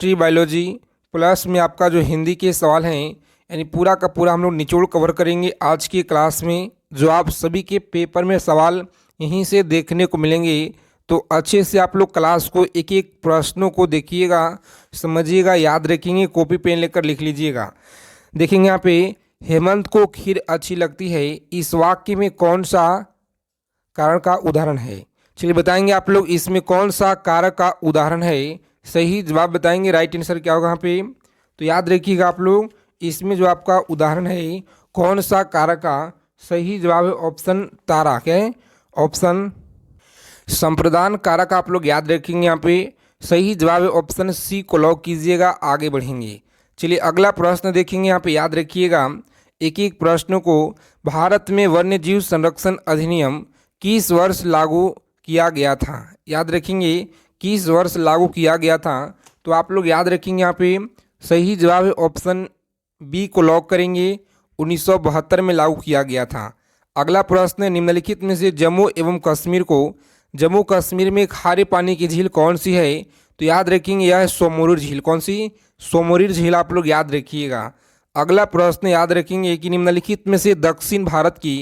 Tree biology plus में आपका जो हिंदी के सवाल हैं, यानी पूरा का पूरा हम लोग निचोड़ कवर करेंगे आज की क्लास में। जो आप सभी के पेपर में सवाल यहीं से देखने को मिलेंगे, तो अच्छे से आप लोग क्लास को एक एक प्रश्नों को देखिएगा, समझिएगा, याद रखेंगे, कॉपी पेन लेकर लिख लीजिएगा। देखेंगे यहाँ पे, हेमंत को खीर अच्छी लगती है, इस वाक्य में कौन सा कारक का उदाहरण है? चलिए बताएंगे आप लोग, इसमें कौन सा कारक का उदाहरण है। सही जवाब बताएंगे, राइट आंसर क्या होगा यहाँ पे। तो याद रखिएगा आप लोग, इसमें जो आपका उदाहरण है कौन सा कारक का, सही जवाब है ऑप्शन तारा। क्या है? ऑप्शन संप्रदान कारक आप लोग याद रखेंगे यहाँ पे। सही जवाब है ऑप्शन सी को लॉक कीजिएगा, आगे बढ़ेंगे। चलिए अगला प्रश्न देखेंगे, यहाँ पे याद रखिएगा एक एक प्रश्नों को। भारत में वन्य जीव संरक्षण अधिनियम किस वर्ष लागू किया गया था? याद रखेंगे किस वर्ष लागू किया गया था। तो आप लोग याद रखेंगे यहाँ पे सही जवाब है ऑप्शन बी को लॉक करेंगे, 1972 में लागू किया गया था। अगला प्रश्न, निम्नलिखित में से जम्मू एवं कश्मीर को, जम्मू कश्मीर में खारे पानी की झील कौन सी है? तो याद रखेंगे यह है सोमोरिर झील। कौन सी? सोमोरिर झील आप लोग याद रखिएगा। अगला प्रश्न याद रखेंगे कि निम्नलिखित में से दक्षिण भारत की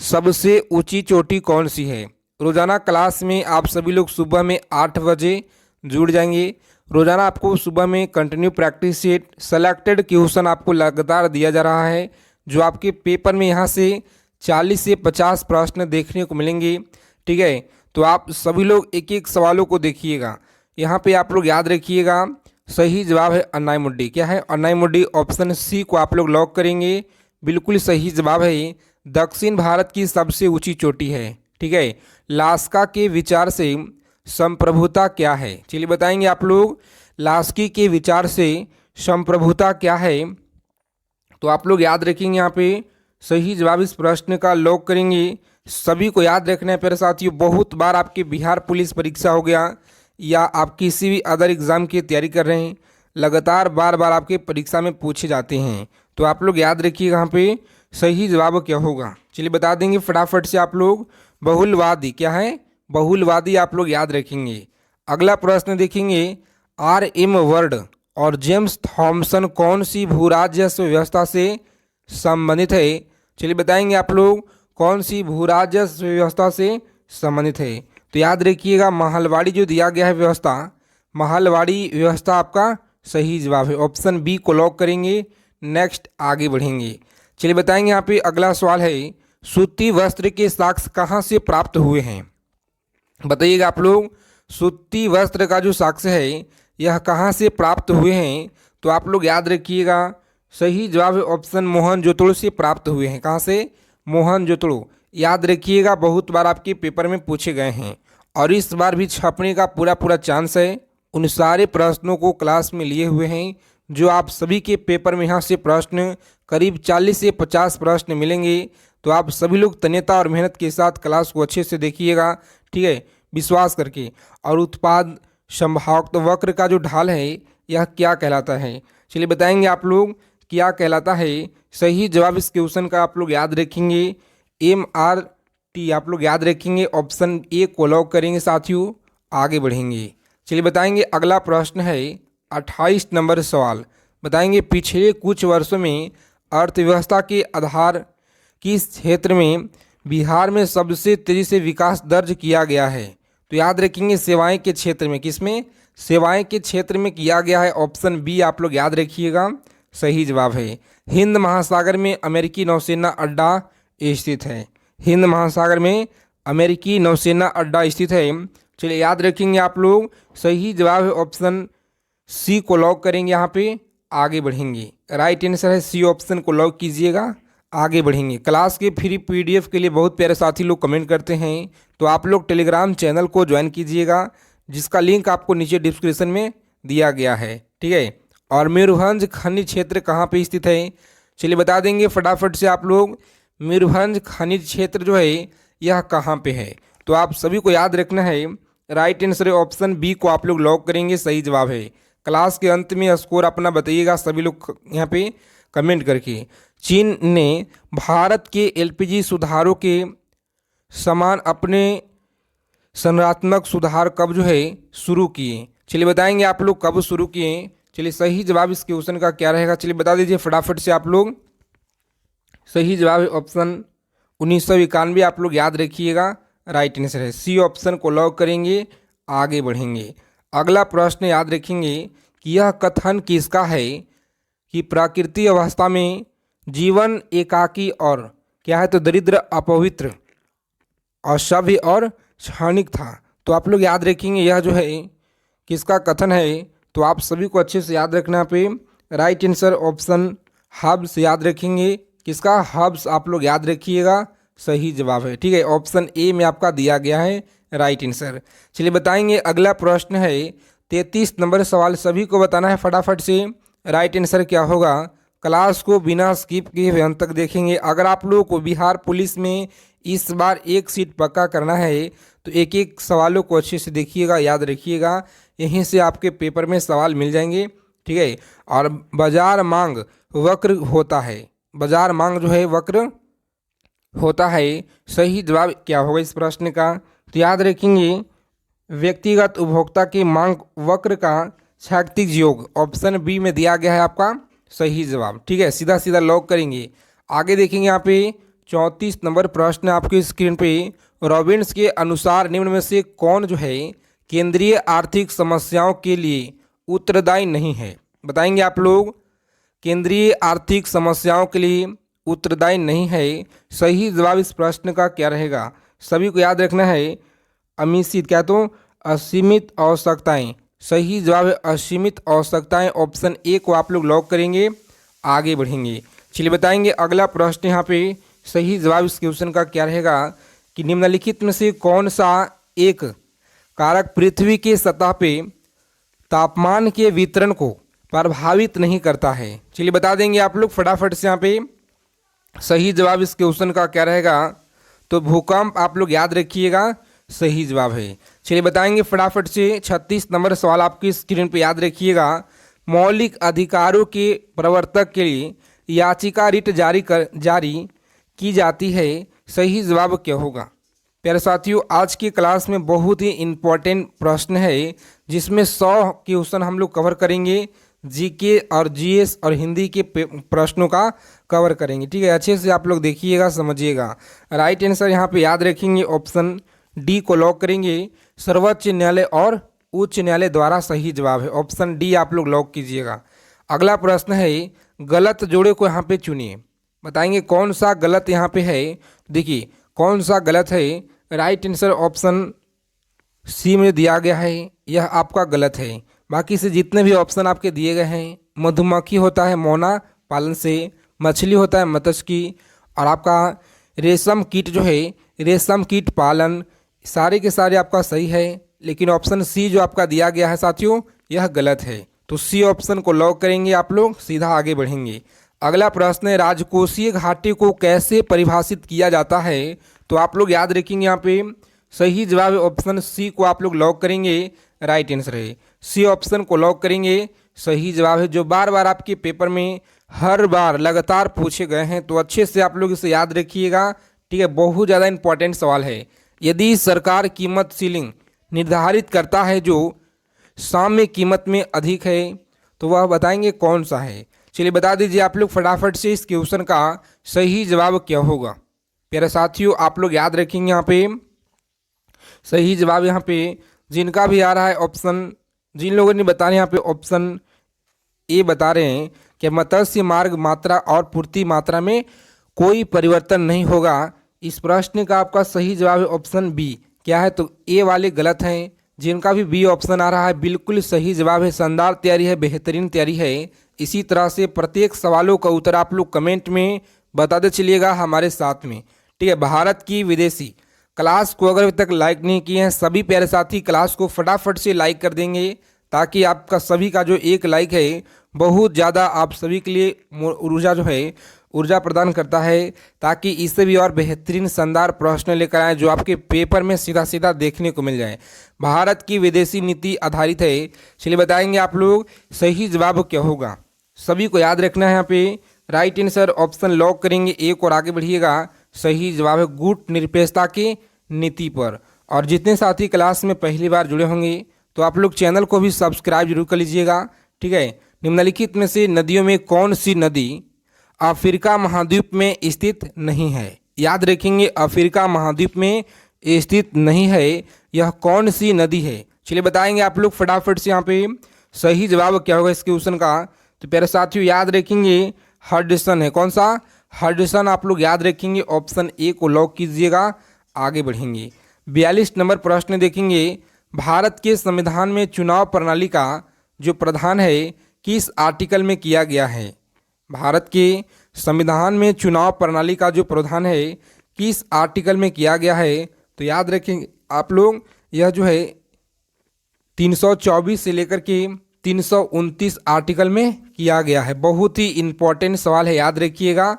सबसे ऊंची चोटी कौन सी है? रोजाना क्लास में आप सभी लोग सुबह में 8 बजे जुड़ जाएंगे। रोजाना आपको सुबह में continue practice set selected question आपको लगातार दिया जा रहा है, जो आपके पेपर में यहाँ से 40 से 50 प्रश्न देखने को मिलेंगे। ठीक है, तो आप सभी लोग एक एक सवालों को देखिएगा। यहाँ पे आप लोग याद रखिएगा सही जवाब है अन्नाईमुड्डी। क्या है? अन्नाईमुड्डी, ऑप्शन सी को आप लोग लॉक करेंगे, बिल्कुल सही जवाब है। दक्षिण भारत की सबसे ऊंची चोटी है। ठीक है, लास्का के विचार से संप्रभुता क्या है? चलिए बताएंगे आप लोग, लास्की के विचार से संप्रभुता क्या है। तो आप लोग याद रखेंगे यहाँ पे सही जवाब इस प्रश्न का लॉक करेंगे। सभी को याद रखना है प्यारे साथियों, बहुत बार आपके बिहार पुलिस परीक्षा हो गया या आप किसी भी अदर एग्ज़ाम की तैयारी कर रहे हैं, लगातार बार बार आपके परीक्षा में पूछे जाते हैं। तो आप लोग याद रखिएगा यहाँ पे सही जवाब क्या होगा। चलिए बता देंगे फटाफट से आप लोग, बहुलवादी। क्या है? बहुलवादी आप लोग याद रखेंगे। अगला प्रश्न देखेंगे, R.M. वर्ड और जेम्स थॉमसन कौन सी भूराजस्व व्यवस्था से संबंधित है? चलिए बताएंगे आप लोग कौन सी भूराजस्व व्यवस्था से संबंधित है। तो याद रखिएगा महलवाड़ी जो दिया गया है व्यवस्था, महलवाड़ी व्यवस्था आपका सही जवाब है, ऑप्शन बी को लॉक करेंगे। नेक्स्ट आगे बढ़ेंगे। चलिए बताएंगे यहाँ पे अगला सवाल है, सूती वस्त्र के साक्ष्य कहाँ से प्राप्त हुए हैं? बताइएगा आप लोग, सूती वस्त्र का जो साक्ष्य है यह कहाँ से प्राप्त हुए हैं? तो आप लोग याद रखिएगा सही जवाब है ऑप्शन मोहनजोदड़ो से प्राप्त हुए हैं। कहाँ से? मोहनजोदड़ो। याद रखिएगा, बहुत बार आपके पेपर में पूछे गए हैं और इस बार भी छपने का पूरा पूरा चांस है। उन सारे प्रश्नों को क्लास में लिए हुए हैं, जो आप सभी के पेपर में यहाँ से प्रश्न करीब 40 से 50 प्रश्न मिलेंगे। तो आप सभी लोग तन्यता और मेहनत के साथ क्लास को अच्छे से देखिएगा। ठीक है, विश्वास करके। और उत्पाद संभावक वक्र का जो ढाल है यह क्या कहलाता है? चलिए बताएंगे आप लोग क्या कहलाता है। सही जवाब इस क्वेश्चन का आप लोग याद रखेंगे, MRT आप लोग याद रखेंगे, ऑप्शन ए को लॉक करेंगे साथियों, आगे बढ़ेंगे। चलिए बताएंगे अगला प्रश्न है 28 नंबर सवाल। बताएंगे पिछले कुछ वर्षों में अर्थव्यवस्था के आधार किस क्षेत्र में बिहार में सबसे तेजी से विकास दर्ज किया गया है? तो याद रखेंगे सेवाएं के क्षेत्र में। किसमें? सेवाएं के क्षेत्र में किया गया है, ऑप्शन बी आप लोग याद रखिएगा, सही जवाब है। हिंद महासागर में अमेरिकी नौसेना अड्डा स्थित है। हिंद महासागर में अमेरिकी नौसेना अड्डा स्थित है। चलिए याद रखेंगे आप लोग, सही जवाब है ऑप्शन सी को लॉक करेंगे, यहाँ पे आगे बढ़ेंगे। राइट आंसर है सी, ऑप्शन को लॉक कीजिएगा, आगे बढ़ेंगे। क्लास के फ्री PDF के लिए बहुत प्यारे साथी लोग कमेंट करते हैं, तो आप लोग टेलीग्राम चैनल को ज्वाइन कीजिएगा, जिसका लिंक आपको नीचे डिस्क्रिप्शन में दिया गया है। ठीक है, और मयूरभंज खनिज क्षेत्र कहाँ पे स्थित है? चलिए बता देंगे फटाफट से आप लोग, मयूरभंज खनिज क्षेत्र जो है यह कहाँ पे है? तो आप सभी को याद रखना है, राइट आंसर है ऑप्शन बी को आप लोग लॉक करेंगे, सही जवाब है। क्लास के अंत में स्कोर अपना बताइएगा सभी लोग यहाँ पे कमेंट करके। चीन ने भारत के LPG सुधारों के समान अपने संरचनात्मक सुधार कब जो है शुरू किए? चलिए बताएंगे आप लोग कब शुरू किए। चलिए सही जवाब इस क्वेश्चन का क्या रहेगा, चलिए बता दीजिए फटाफट से आप लोग। सही जवाब है ऑप्शन 1991, आप लोग याद रखिएगा, राइट आंसर है। सी ऑप्शन को लॉक करेंगे, आगे बढ़ेंगे। अगला प्रश्न याद रखेंगे कि यह कथन किसका है कि प्राकृतिक अवस्था में जीवन एकाकी और क्या है तो दरिद्र, अपवित्र, असभ्य और क्षणिक था। तो आप लोग याद रखेंगे यह जो है किसका कथन है, तो आप सभी को अच्छे से याद रखना पे राइट आंसर ऑप्शन हब्स याद रखेंगे। किसका, हब्स, आप लोग याद रखिएगा, सही जवाब है। ठीक है, ऑप्शन ए में आपका दिया गया है राइट आंसर। चलिए बताएंगे अगला प्रश्न है 33 नंबर सवाल, सभी को बताना है फटाफट से राइट आंसर क्या होगा। क्लास को बिना स्किप किए अंत तक देखेंगे। अगर आप लोगों को बिहार पुलिस में इस बार एक सीट पक्का करना है तो एक एक सवालों को अच्छे से देखिएगा, याद रखिएगा, यहीं से आपके पेपर में सवाल मिल जाएंगे। ठीक है, और बाजार मांग वक्र होता है, बाजार मांग जो है वक्र होता है, सही जवाब क्या होगा इस प्रश्न का, तो याद रखेंगे व्यक्तिगत उपभोक्ता की मांग वक्र का क्षैतिज योग, ऑप्शन बी में दिया गया है आपका सही जवाब। ठीक है, सीधा सीधा लॉक करेंगे। आगे देखेंगे यहाँ पे 34 नंबर प्रश्न आपकी स्क्रीन पे, रॉबिन्स के अनुसार निम्न में से कौन जो है केंद्रीय आर्थिक समस्याओं के लिए उत्तरदायी नहीं है। बताएंगे आप लोग, केंद्रीय आर्थिक समस्याओं के लिए उत्तरदायी नहीं है, सही जवाब इस प्रश्न का क्या रहेगा, सभी को याद रखना है। अमीसित क्या तो असीमित आवश्यकताएं, सही जवाब है असीमित आवश्यकताएं, ऑप्शन ए को आप लोग लॉक करेंगे, आगे बढ़ेंगे। चलिए बताएंगे अगला प्रश्न यहाँ पे सही जवाब इस क्वेश्चन का क्या रहेगा कि निम्नलिखित में से कौन सा एक कारक पृथ्वी के सतह पे तापमान के वितरण को प्रभावित नहीं करता है। चलिए बता देंगे आप लोग फटाफट से यहाँ पे सही जवाब इस क्वेश्चन का क्या रहेगा, तो भूकंप, आप लोग याद रखिएगा, सही जवाब है। चलिए बताएंगे फटाफट से 36 नंबर सवाल आपकी स्क्रीन पे याद रखिएगा, मौलिक अधिकारों के प्रवर्तक के लिए याचिका रिट जारी की जाती है, सही जवाब क्या होगा। प्यारे साथियों, आज की क्लास में बहुत ही इम्पोर्टेंट प्रश्न है जिसमें 100 क्वेश्चन हम लोग कवर करेंगे, जीके और जीएस और हिंदी के प्रश्नों का कवर करेंगे। ठीक है, अच्छे से आप लोग देखिएगा, समझिएगा। राइट आंसर यहाँ पे याद रखेंगे, ऑप्शन डी को लॉक करेंगे, सर्वोच्च न्यायालय और उच्च न्यायालय द्वारा सही जवाब है, ऑप्शन डी आप लोग लॉक कीजिएगा। अगला प्रश्न है गलत जोड़े को यहाँ पे चुनिए। बताएंगे कौन सा गलत यहाँ पे है, देखिए कौन सा गलत है। राइट आंसर ऑप्शन सी में दिया गया है, यह आपका गलत है। बाकी से जितने भी ऑप्शन आपके दिए गए हैं, मधुमक्खी होता है मौना पालन से, मछली होता है मत्स्य की, और आपका रेशम कीट जो है रेशम कीट पालन, सारे के सारे आपका सही है। लेकिन ऑप्शन सी जो आपका दिया गया है साथियों, यह गलत है। तो सी ऑप्शन को लॉक करेंगे, आप लोग सीधा आगे बढ़ेंगे। अगला प्रश्न है राजकोषीय घाटे को कैसे परिभाषित किया जाता है, तो आप लोग याद रखेंगे यहाँ पे सही जवाब ऑप्शन सी को आप लोग लॉक करेंगे, राइट आंसर है। सी ऑप्शन को लॉक करेंगे, सही जवाब है, जो बार बार आपके पेपर में हर बार लगातार पूछे गए हैं, तो अच्छे से आप लोग इसे याद रखिएगा। ठीक है, बहुत ज़्यादा इंपॉर्टेंट सवाल है। यदि सरकार कीमत सीलिंग निर्धारित करता है जो साम्य कीमत में अधिक है, तो वह बताएंगे कौन सा है। चलिए बता दीजिए आप लोग फटाफट से इस क्वेश्चन का सही जवाब क्या होगा। प्यारे साथियों, आप लोग याद रखेंगे यहाँ पे सही जवाब यहाँ पे जिनका भी आ रहा है ऑप्शन, जिन लोगों ने बता रहे हैं यहाँ पे ऑप्शन ए बता रहे हैं कि मत्स्य मार्ग मात्रा और पूर्ति मात्रा में कोई परिवर्तन नहीं होगा। इस प्रश्न का आपका सही जवाब है ऑप्शन बी। क्या है तो ए वाले गलत हैं, जिनका भी बी ऑप्शन आ रहा है बिल्कुल सही जवाब है, शानदार तैयारी है, बेहतरीन तैयारी है। इसी तरह से प्रत्येक सवालों का उत्तर आप लोग कमेंट में बताते चलिएगा हमारे साथ में। ठीक है, भारत की विदेशी क्लास को अगर अभी तक लाइक नहीं किए हैं सभी प्यारे साथी क्लास को फटाफट से लाइक कर देंगे, ताकि आपका सभी का जो एक लाइक है बहुत ज़्यादा आप सभी के लिए ऊर्जा जो है ऊर्जा प्रदान करता है, ताकि इससे भी और बेहतरीन शानदार प्रश्न लेकर आए जो आपके पेपर में सीधा सीधा देखने को मिल जाए। भारत की विदेशी नीति आधारित है। चलिए बताएंगे आप लोग सही जवाब क्या होगा, सभी को याद रखना है। यहाँ पे राइट आंसर ऑप्शन लॉक करेंगे, एक और आगे बढ़िएगा, सही जवाब है गुट निरपेक्षता की नीति पर। और जितने साथी क्लास में पहली बार जुड़े होंगे तो आप लोग चैनल को भी सब्सक्राइब जरूर कर लीजिएगा। ठीक है, निम्नलिखित में से नदियों में कौन सी नदी अफ्रीका महाद्वीप में स्थित नहीं है? याद रखेंगे, अफ्रीका महाद्वीप में स्थित नहीं है, यह कौन सी नदी है? चलिए बताएंगे आप लोग फटाफट से। यहाँ पे सही जवाब क्या होगा इस क्वेश्चन का? तो प्यारे साथियों याद रखेंगे हडसन है। कौन सा? हडसन आप लोग याद रखेंगे। ऑप्शन ए को लॉक कीजिएगा। आगे बढ़ेंगे 42 नंबर प्रश्न देखेंगे। भारत के संविधान में चुनाव प्रणाली का जो प्रावधान है किस आर्टिकल में किया गया है? भारत के संविधान में चुनाव प्रणाली का जो प्रावधान है किस आर्टिकल में किया गया है? तो याद रखेंगे आप लोग, यह जो है 324 से लेकर के 329 आर्टिकल में किया गया है। बहुत ही इंपॉर्टेंट सवाल है, याद रखिएगा,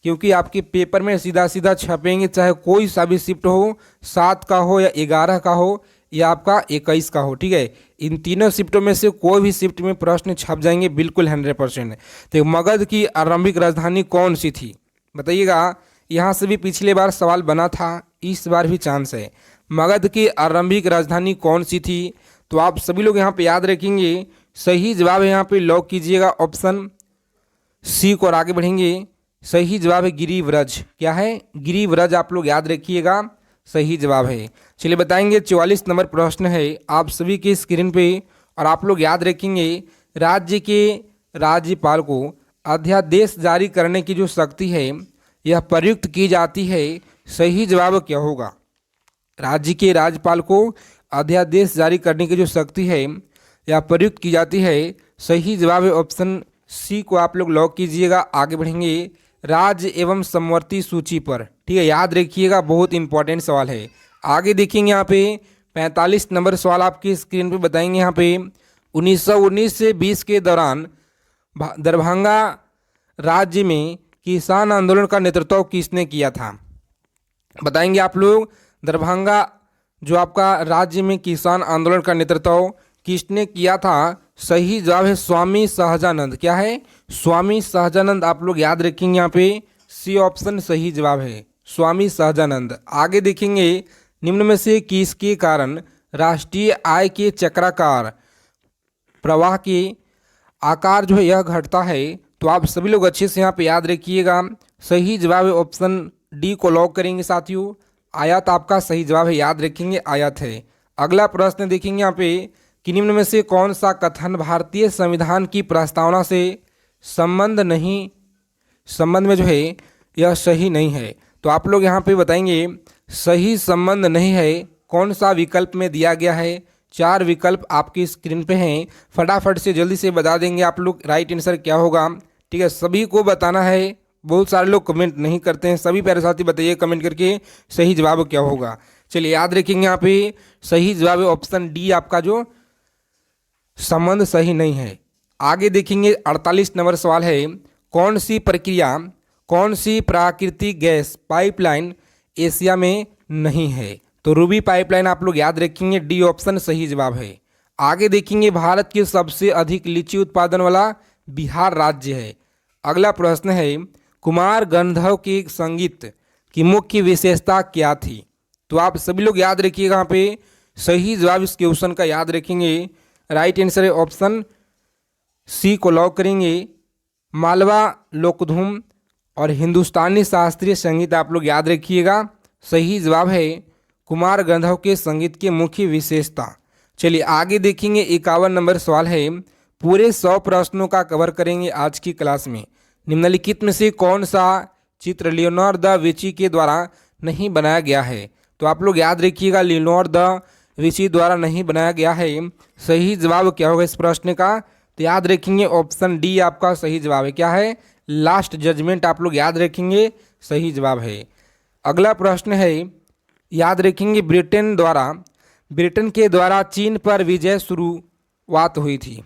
क्योंकि आपके पेपर में सीधा सीधा छपेंगे, चाहे कोई सा भी शिफ्ट हो, 7 का हो या 11 का हो या आपका 21 का हो। ठीक है, इन तीनों शिफ्टों में से कोई भी शिफ्ट में प्रश्न छप जाएंगे बिल्कुल 100%। तो मगध की आरंभिक राजधानी कौन सी थी? बताइएगा। यहाँ से भी पिछले बार सवाल बना था, इस बार भी चांस है। मगध की आरंभिक राजधानी कौन सी थी? तो आप सभी लोग यहाँ पे याद रखेंगे। सही जवाब है यहाँ पे लॉक कीजिएगा ऑप्शन सी को। और आगे बढ़ेंगे, सही जवाब है गिरिव्रज। क्या है? गिरिव्रज आप लोग याद रखिएगा, सही जवाब है। चलिए बताएंगे 44 नंबर प्रश्न है आप सभी के स्क्रीन पे, और आप लोग याद रखेंगे राज्य के राज्यपाल को अध्यादेश जारी करने की जो शक्ति है यह प्रयुक्त की जाती है। सही जवाब क्या होगा? राज्य के राज्यपाल को अध्यादेश जारी करने की जो शक्ति है यह प्रयुक्त की जाती है। सही जवाब है ऑप्शन सी को आप लोग लॉक कीजिएगा। आगे बढ़ेंगे राज्य एवं समवर्ती सूची पर। ठीक है, याद रखिएगा, बहुत इंपॉर्टेंट सवाल है। आगे देखेंगे यहाँ पे 45 नंबर सवाल आपकी स्क्रीन पे बताएंगे। यहाँ पे 1919 से 20 के दौरान दरभंगा राज्य में किसान आंदोलन का नेतृत्व किसने किया था? बताएंगे आप लोग। दरभंगा जो आपका राज्य में किसान आंदोलन का नेतृत्व किसने किया था? सही जवाब है स्वामी सहजानंद। क्या है? स्वामी सहजानंद आप लोग याद रखेंगे। यहाँ पे सी ऑप्शन सही जवाब है, स्वामी सहजानंद। आगे देखेंगे निम्न में से किसके कारण राष्ट्रीय आय के चक्राकार प्रवाह के आकार जो है यह घटता है? तो आप सभी लोग अच्छे से यहाँ पे याद रखिएगा। सही जवाब है ऑप्शन डी को लॉक करेंगे साथियों। आयात आपका सही जवाब है, याद रखेंगे आयात है। अगला प्रश्न देखेंगे यहाँ पे कि निम्न में से कौन सा कथन भारतीय संविधान की प्रस्तावना से संबंध में जो है यह सही नहीं है? तो आप लोग यहाँ पे बताएंगे सही संबंध नहीं है, कौन सा विकल्प में दिया गया है? 4 विकल्प आपकी स्क्रीन पे हैं, फटाफट से जल्दी से बता देंगे आप लोग राइट आंसर क्या होगा। ठीक है, सभी को बताना है, बहुत सारे लोग कमेंट नहीं करते हैं। सभी प्यारे साथी बताइए कमेंट करके सही जवाब क्या होगा। चलिए याद रखेंगे यहाँ पे सही जवाब है ऑप्शन डी, आपका जो संबंध सही नहीं है। आगे देखेंगे 48 नंबर सवाल है कौन सी प्रक्रिया, कौन सी प्राकृतिक गैस पाइपलाइन एशिया में नहीं है? तो रूबी पाइपलाइन आप लोग याद रखेंगे, डी ऑप्शन सही जवाब है। आगे देखेंगे भारत के सबसे अधिक लीची उत्पादन वाला बिहार राज्य है। अगला प्रश्न है कुमार गंधर्व के संगीत की मुख्य विशेषता क्या थी? तो आप सभी लोग याद रखिएगा, यहाँ पे सही जवाब इस क्वेश्चन का याद रखेंगे। राइट आंसर है ऑप्शन सी को लॉक करेंगे। मालवा लोकधूम और हिंदुस्तानी शास्त्रीय संगीत आप लोग याद रखिएगा। सही जवाब है कुमार गंधर्व के संगीत की मुख्य विशेषता। चलिए आगे देखेंगे 51 नंबर सवाल है पूरे 100 प्रश्नों का कवर करेंगे आज की क्लास में। निम्नलिखित में से कौन सा चित्र लियोनार्डो दा विंची के द्वारा नहीं बनाया गया है? तो आप लोग याद रखिएगा लियोनार्डो दा विंची द्वारा नहीं बनाया गया है। सही जवाब क्या होगा इस प्रश्न का? तो याद रखेंगे ऑप्शन डी आपका सही जवाब है। क्या है? लास्ट जजमेंट आप लोग याद रखेंगे, सही जवाब है। अगला प्रश्न है याद रखेंगे ब्रिटेन के द्वारा चीन पर विजय शुरुआत हुई थी।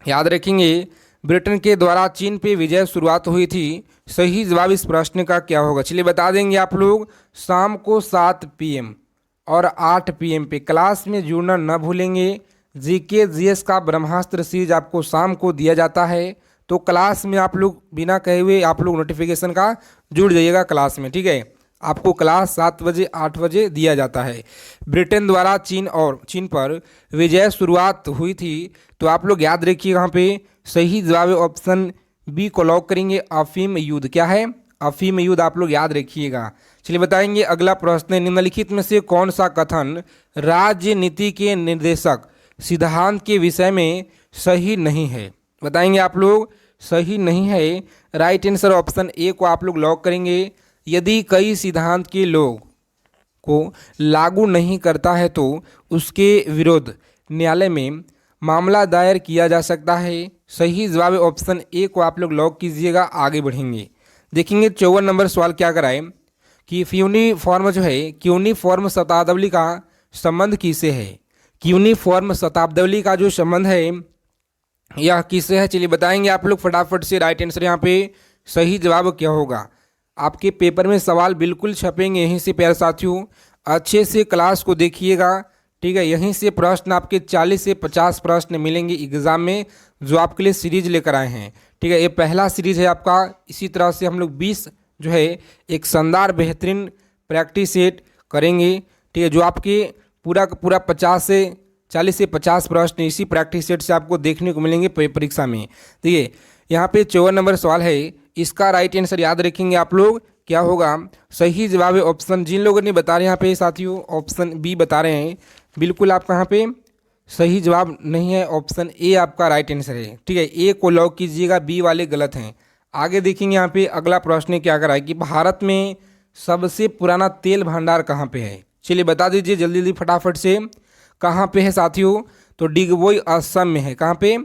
याद रखेंगे ब्रिटेन के द्वारा चीन पे विजय शुरुआत हुई थी। सही जवाब इस प्रश्न का क्या होगा? चलिए बता देंगे आप लोग। शाम को 7 PM और 8 PM पे क्लास में जुड़ना न भूलेंगे। जीके जीएस का ब्रह्मास्त्र सीरीज आपको शाम को दिया जाता है, तो क्लास में आप लोग बिना कहे हुए आप लोग नोटिफिकेशन का जुड़ जाइएगा क्लास में। ठीक है, आपको क्लास 7 बजे 8 बजे दिया जाता है। ब्रिटेन द्वारा चीन पर विजय शुरुआत हुई थी, तो आप लोग याद रखिए यहाँ पे सही जवाब ऑप्शन बी को लॉक करेंगे, अफीम युद्ध। क्या है? अफीम युद्ध, आप लोग याद रखिएगा। चलिए बताएंगे अगला प्रश्न है, निम्नलिखित में से कौन सा कथन राजनीति के निर्देशक सिद्धांत के विषय में सही नहीं है? बताएंगे आप लोग, सही नहीं है। राइट आंसर ऑप्शन ए को आप लोग लॉक करेंगे। यदि कई सिद्धांत के लोग को लागू नहीं करता है तो उसके विरुद्ध न्यायालय में मामला दायर किया जा सकता है। सही जवाब ऑप्शन ए को आप लोग लॉक कीजिएगा। आगे बढ़ेंगे, देखेंगे 54 नंबर सवाल क्या कराए कि क्यूनिफॉर्म जो है, क्यूनिफॉर्म शब्दावली का संबंध किससे है? क्यूनिफॉर्म शब्दावली का जो संबंध है यह किससे है? चलिए बताएंगे आप लोग फटाफट से। राइट आंसर यहाँ पे सही जवाब क्या होगा? आपके पेपर में सवाल बिल्कुल छपेंगे यहीं से प्यारे साथियों, अच्छे से क्लास को देखिएगा, ठीक है। यहीं से प्रश्न आपके 40 से 50 प्रश्न मिलेंगे एग्जाम में, जो आपके लिए सीरीज लेकर आए हैं, ठीक है। ये पहला सीरीज है आपका। इसी तरह से हम लोग 20 जो है एक शानदार बेहतरीन प्रैक्टिस सेट करेंगे, ठीक है, जो आपके पूरा का पूरा 40 से 50 प्रश्न इसी प्रैक्टिस सेट से आपको देखने को मिलेंगे परीक्षा में। देखिए यहाँ पे 54 नंबर सवाल है, इसका राइट आंसर याद रखेंगे आप लोग, क्या होगा? सही जवाब है ऑप्शन, जिन लोगों ने बता रहे हैं यहाँ पे साथियों ऑप्शन बी बता रहे हैं, बिल्कुल आपका यहाँ पे सही जवाब नहीं है, ऑप्शन ए आपका राइट आंसर है, ठीक है। ए को लॉक कीजिएगा, बी वाले गलत हैं। आगे देखेंगे यहाँ पे अगला प्रश्न क्या करा है कि भारत में सबसे पुराना तेल भंडार कहाँ पे है? चलिए बता दीजिए जल्दी जल्दी फटाफट से, कहाँ पे है साथियों? तो डिगबोई असम में है। कहाँ पे?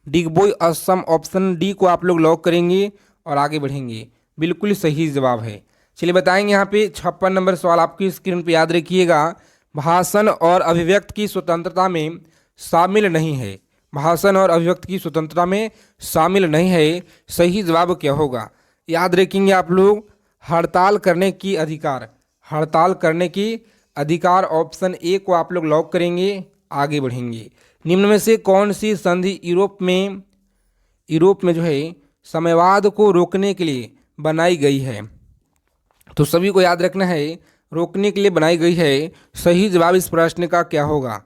डिगबोई असम, ऑप्शन डी को आप लोग लॉक करेंगे और आगे बढ़ेंगे, बिल्कुल सही जवाब है। चलिए बताएंगे यहाँ पे 56 नंबर सवाल आपकी स्क्रीन पे याद रखिएगा, भाषण और अभिव्यक्ति की स्वतंत्रता में शामिल नहीं है। भाषण और अभिव्यक्ति की स्वतंत्रता में शामिल नहीं है, सही जवाब क्या होगा? याद रखेंगे आप लोग, हड़ताल करने की अधिकार, हड़ताल करने की अधिकार, ऑप्शन ए को आप लोग लॉक करेंगे। आगे बढ़ेंगे, निम्न में से कौन सी संधि यूरोप में जो है साम्यवाद को रोकने के लिए बनाई गई है? तो सभी को याद रखना है, रोकने के लिए बनाई गई है। सही जवाब इस प्रश्न का क्या होगा?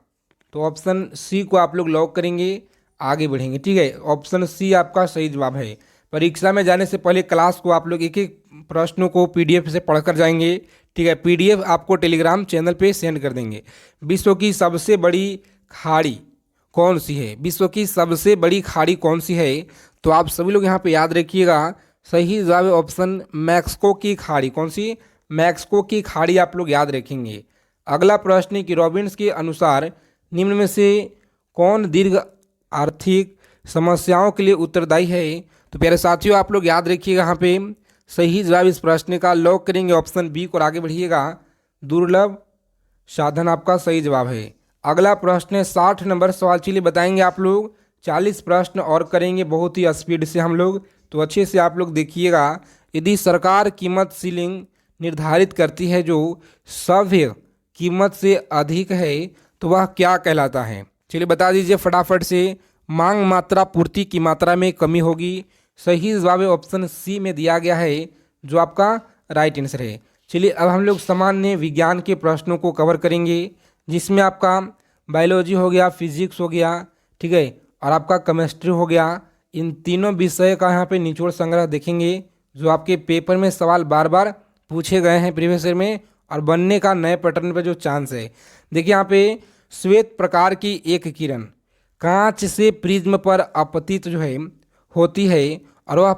तो ऑप्शन सी को आप लोग लॉक करेंगे। आगे बढ़ेंगे, ठीक है, ऑप्शन सी आपका सही जवाब है। परीक्षा में जाने से पहले क्लास को आप लोग एक एक प्रश्नों को पीडीएफ से पढ़कर जाएंगे, ठीक है। पीडीएफ आपको टेलीग्राम चैनल पे सेंड कर देंगे। विश्व की सबसे बड़ी खाड़ी कौन सी है? विश्व की सबसे बड़ी खाड़ी कौन सी है? तो आप सभी लोग यहाँ पे याद रखिएगा, सही जवाब ऑप्शन मैक्सिको की खाड़ी। कौन सी? मैक्सिको की खाड़ी आप लोग याद रखेंगे। अगला प्रश्न है कि रॉबिन्स के अनुसार निम्न में से कौन दीर्घ आर्थिक समस्याओं के लिए उत्तरदायी है? तो प्यारे साथियों आप लोग याद रखिएगा, यहाँ पे सही जवाब इस प्रश्न का लॉक करेंगे ऑप्शन बी को। आगे बढ़िएगा, दुर्लभ साधन आपका सही जवाब है। अगला प्रश्न है 60 नंबर सवाल। चलिए बताएंगे आप लोग, 40 प्रश्न और करेंगे बहुत ही स्पीड से हम लोग, तो अच्छे से आप लोग देखिएगा। यदि सरकार कीमत सीलिंग निर्धारित करती है जो सभ्य कीमत से अधिक है तो वह क्या कहलाता है? चलिए बता दीजिए फटाफट से। मांग मात्रा पूर्ति की मात्रा में कमी होगी। सही जवाब ऑप्शन सी में दिया गया है, जो आपका राइट आंसर है। चलिए अब हम लोग सामान्य विज्ञान के प्रश्नों को कवर करेंगे, जिसमें आपका बायोलॉजी हो गया, फिजिक्स हो गया, ठीक है, और आपका केमिस्ट्री हो गया। इन तीनों विषय का यहाँ पे निचोड़ संग्रह देखेंगे, जो आपके पेपर में सवाल बार बार पूछे गए हैं प्रीवियस ईयर में, और बनने का नए पैटर्न पे जो चांस है। देखिए यहाँ पे श्वेत प्रकार की एक किरण कांच से प्रिज्म पर आपतित जो है होती है, और वह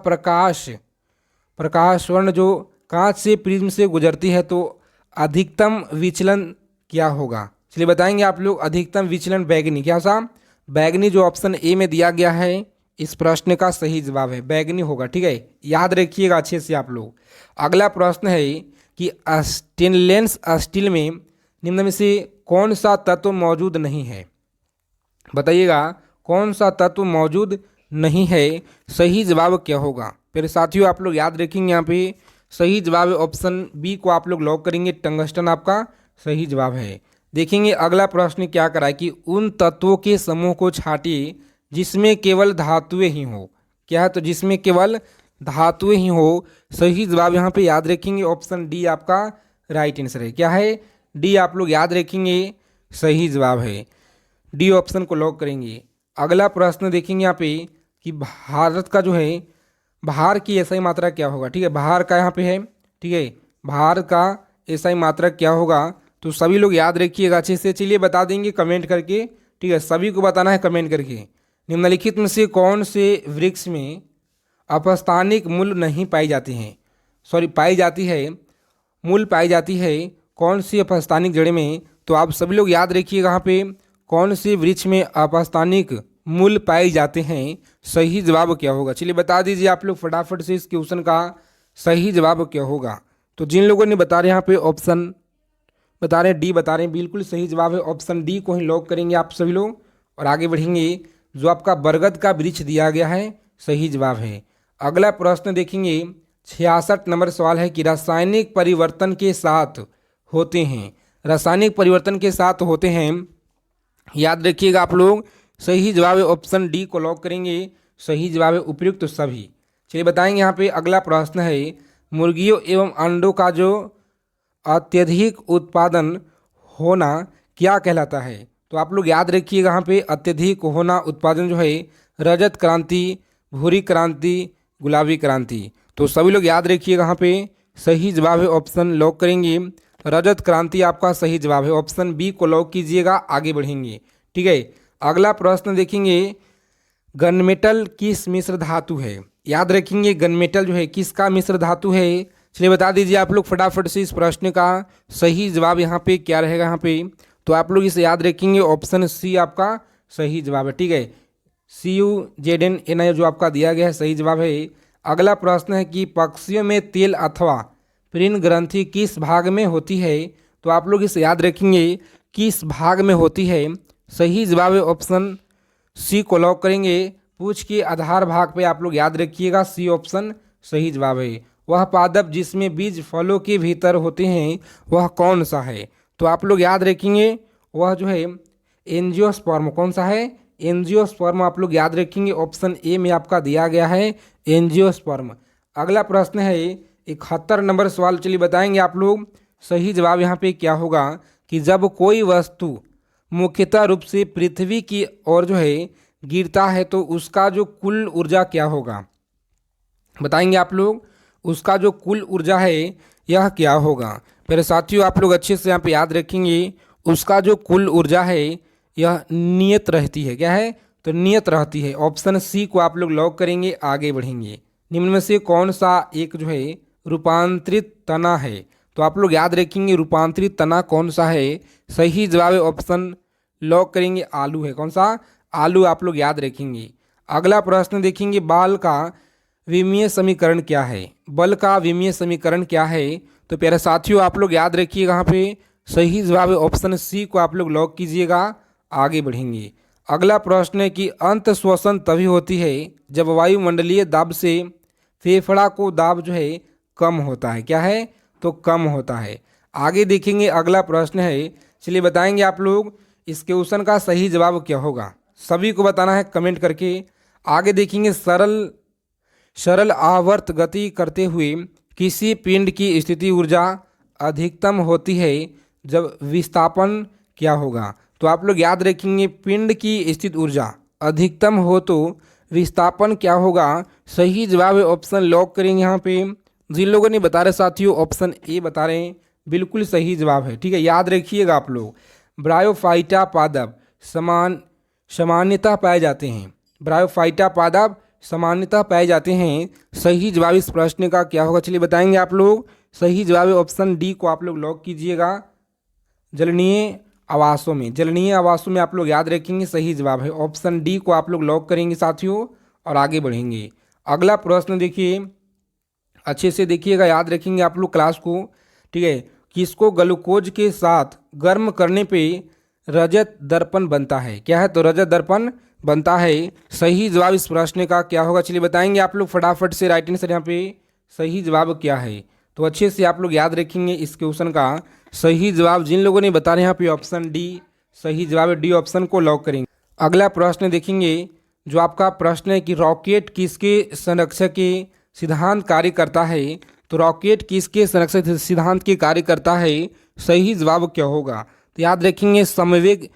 प्रकाशवर्ण जो कांच से प्रिज्म से गुजरती है, तो अधिकतम विचलन क्या होगा? चलिए बताएंगे आप लोग, अधिकतम विचलन बैगनी। क्या सा? बैगनी, जो ऑप्शन ए में दिया गया है इस प्रश्न का सही जवाब है, बैगनी होगा, ठीक है, याद रखिएगा अच्छे से आप लोग। अगला प्रश्न है कि स्टेनलेस स्टील में निम्न में से कौन सा तत्व मौजूद नहीं है? बताइएगा कौन सा तत्व मौजूद नहीं है, सही जवाब क्या होगा? फिर साथियों आप लोग याद रखेंगे, यहाँ पे सही जवाब ऑप्शन बी को आप लोग लॉक करेंगे, टंगस्टन आपका सही जवाब है। देखेंगे अगला प्रश्न क्या करा है कि उन तत्वों के समूह को छांटिए जिसमें केवल धातुएं ही हो। क्या है? तो जिसमें केवल धातुएं ही हो, सही जवाब यहाँ पे याद रखेंगे ऑप्शन डी आपका राइट आंसर है। क्या है? डी आप लोग याद रखेंगे, सही जवाब है। डी ऑप्शन को लॉक करेंगे। अगला प्रश्न देखेंगे यहाँ पे कि भारत का जो है भार की एसआई मात्रा क्या होगा। ठीक है, भार का यहाँ पे है, ठीक है, भार का एसआई मात्रा क्या होगा, तो सभी लोग याद रखिएगा अच्छे से। चलिए बता देंगे कमेंट करके, ठीक है, सभी को बताना है कमेंट करके। निम्नलिखित में से कौन से वृक्ष में अपस्थानिक मूल नहीं पाई जाती हैं, पाई जाती है, मूल पाई जाती है कौन सी अपस्थानिक जड़ें में। तो आप सभी लोग याद रखिएगा यहाँ पे कौन से वृक्ष में अपस्थानिक मूल पाए जाते हैं, सही जवाब क्या होगा। चलिए बता दीजिए आप लोग फटाफट से इस क्वेश्चन का सही जवाब क्या होगा। तो जिन लोगों ने बता रहे हैं यहाँ पे ऑप्शन बता रहे हैं, डी बता रहे हैं, बिल्कुल सही जवाब है। ऑप्शन डी को ही लॉक करेंगे आप सभी लोग और आगे बढ़ेंगे। जो आपका बरगद का वृक्ष दिया गया है, सही जवाब है। अगला प्रश्न देखेंगे, 66 नंबर सवाल है कि रासायनिक परिवर्तन के साथ होते हैं, रासायनिक परिवर्तन के साथ होते हैं, याद रखिएगा आप लोग, सही जवाब है। ऑप्शन डी को लॉक करेंगे, सही जवाब है उपयुक्त सभी। चलिए बताएंगे यहाँ पे अगला प्रश्न है, मुर्गियों एवं अंडों का जो अत्यधिक उत्पादन होना क्या कहलाता है। तो आप लोग याद रखिएगा यहाँ पे अत्यधिक होना उत्पादन जो है, रजत क्रांति, भूरी क्रांति, गुलाबी क्रांति। तो सभी लोग याद रखिएगा यहाँ पे सही जवाब है। ऑप्शन लॉक करेंगे, रजत क्रांति आपका सही जवाब है। ऑप्शन बी को लॉक कीजिएगा, आगे बढ़ेंगे। ठीक है, अगला प्रश्न देखेंगे, गनमेटल किस मिश्र धातु है। याद रखेंगे गनमेटल जो है किसका मिश्र धातु है। चलिए बता दीजिए आप लोग फटाफट से इस प्रश्न का सही जवाब यहाँ पे क्या रहेगा। यहाँ पे तो आप लोग इसे याद रखेंगे, ऑप्शन सी आपका सही जवाब है। ठीक है, CUZNNI जो आपका दिया गया है सही जवाब है। अगला प्रश्न है कि पक्षियों में तेल अथवा प्रीण ग्रंथि किस भाग में होती है। तो आप लोग इसे याद रखेंगे किस भाग में होती है, सही जवाब है। ऑप्शन सी को लॉक करेंगे, पूछ के आधार भाग पे आप लोग याद रखिएगा, सी ऑप्शन सही जवाब है। वह पादप जिसमें बीज फलों के भीतर होते हैं वह कौन सा है। तो आप लोग याद रखेंगे वह जो है एंजियोस्पर्म, कौन सा है, एंजियोस्पर्म आप लोग याद रखेंगे। ऑप्शन ए में आपका दिया गया है एंजियोस्पर्म। अगला प्रश्न है 71 नंबर सवाल, चलिए बताएंगे आप लोग सही जवाब यहाँ पे क्या होगा कि जब कोई वस्तु मुख्यतः रूप से पृथ्वी की ओर जो है गिरता है तो उसका जो कुल ऊर्जा क्या होगा। बताएंगे आप लोग उसका जो कुल ऊर्जा है यह क्या होगा। मेरे साथियों आप लोग अच्छे से यहाँ पे याद रखेंगे, उसका जो कुल ऊर्जा है यह नियत रहती है। क्या है, तो नियत रहती है। ऑप्शन सी को आप लोग लॉक करेंगे, आगे बढ़ेंगे। निम्न में से कौन सा एक जो है रूपांतरित तना है। तो आप लोग याद रखेंगे रूपांतरित तना कौन सा है, सही जवाब है। ऑप्शन लॉक करेंगे, आलू है। कौन सा, आलू आप लोग याद रखेंगे। अगला प्रश्न देखेंगे, बाल का विमीय समीकरण क्या है। बल का विमीय समीकरण क्या है। तो प्यारे साथियों आप लोग याद रखिएगा यहाँ पे सही जवाब है। ऑप्शन सी को आप लोग लॉक कीजिएगा, आगे बढ़ेंगे। अगला प्रश्न है कि अंत श्वसन तभी होती है जब वायुमंडलीय दाब से फेफड़ा को दाब जो है कम होता है। क्या है, तो कम होता है। आगे देखेंगे अगला प्रश्न है, चलिए बताएंगे आप लोग इस क्वेश्चन का सही जवाब क्या होगा, सभी को बताना है कमेंट करके। आगे देखेंगे सरल आवर्त गति करते हुए किसी पिंड की स्थिति ऊर्जा अधिकतम होती है जब विस्थापन क्या होगा। तो आप लोग याद रखेंगे पिंड की स्थित ऊर्जा अधिकतम हो तो विस्थापन क्या होगा, सही जवाब है। ऑप्शन लॉक करेंगे यहाँ पे। जिन लोगों ने बता रहे साथियों ऑप्शन ए बता रहे हैं, बिल्कुल सही जवाब है। ठीक है, याद रखिएगा आप लोग ब्रायोफाइटा पादप सामान्यतः पाए जाते हैं। ब्रायोफाइटा पादप सामान्यतः पाए जाते हैं, सही जवाब इस प्रश्न का क्या होगा। चलिए बताएंगे आप लोग सही जवाब है। ऑप्शन डी को आप लोग लॉक कीजिएगा, जलनीय आवासों में। जलनीय आवासों में आप लोग याद रखेंगे, सही जवाब है। ऑप्शन डी को आप लोग लॉक करेंगे साथियों और आगे बढ़ेंगे। अगला प्रश्न देखिए, अच्छे से देखिएगा, याद रखेंगे आप लोग क्लास को। ठीक है, किसको ग्लूकोज के साथ गर्म करने पे रजत दर्पण बनता है। क्या है, तो रजत दर्पण बनता है, सही जवाब इस प्रश्न का क्या होगा। चलिए बताएंगे आप लोग फटाफट से, राइट आंसर यहाँ पे सही जवाब क्या है। तो अच्छे से आप लोग याद रखेंगे इस क्वेश्चन का सही जवाब। जिन लोगों ने बता रहे हैं यहाँ पे ऑप्शन डी सही जवाब है, डी ऑप्शन को लॉक करेंगे। अगला प्रश्न देखेंगे, जो आपका प्रश्न है कि रॉकेट किसके संरक्षक के सिद्धांत कार्य करता है। तो रॉकेट किसके संरक्षण सिद्धांत के कार्य करता है? सही जवाब क्या होगा? तो याद रखेंगे समवेग,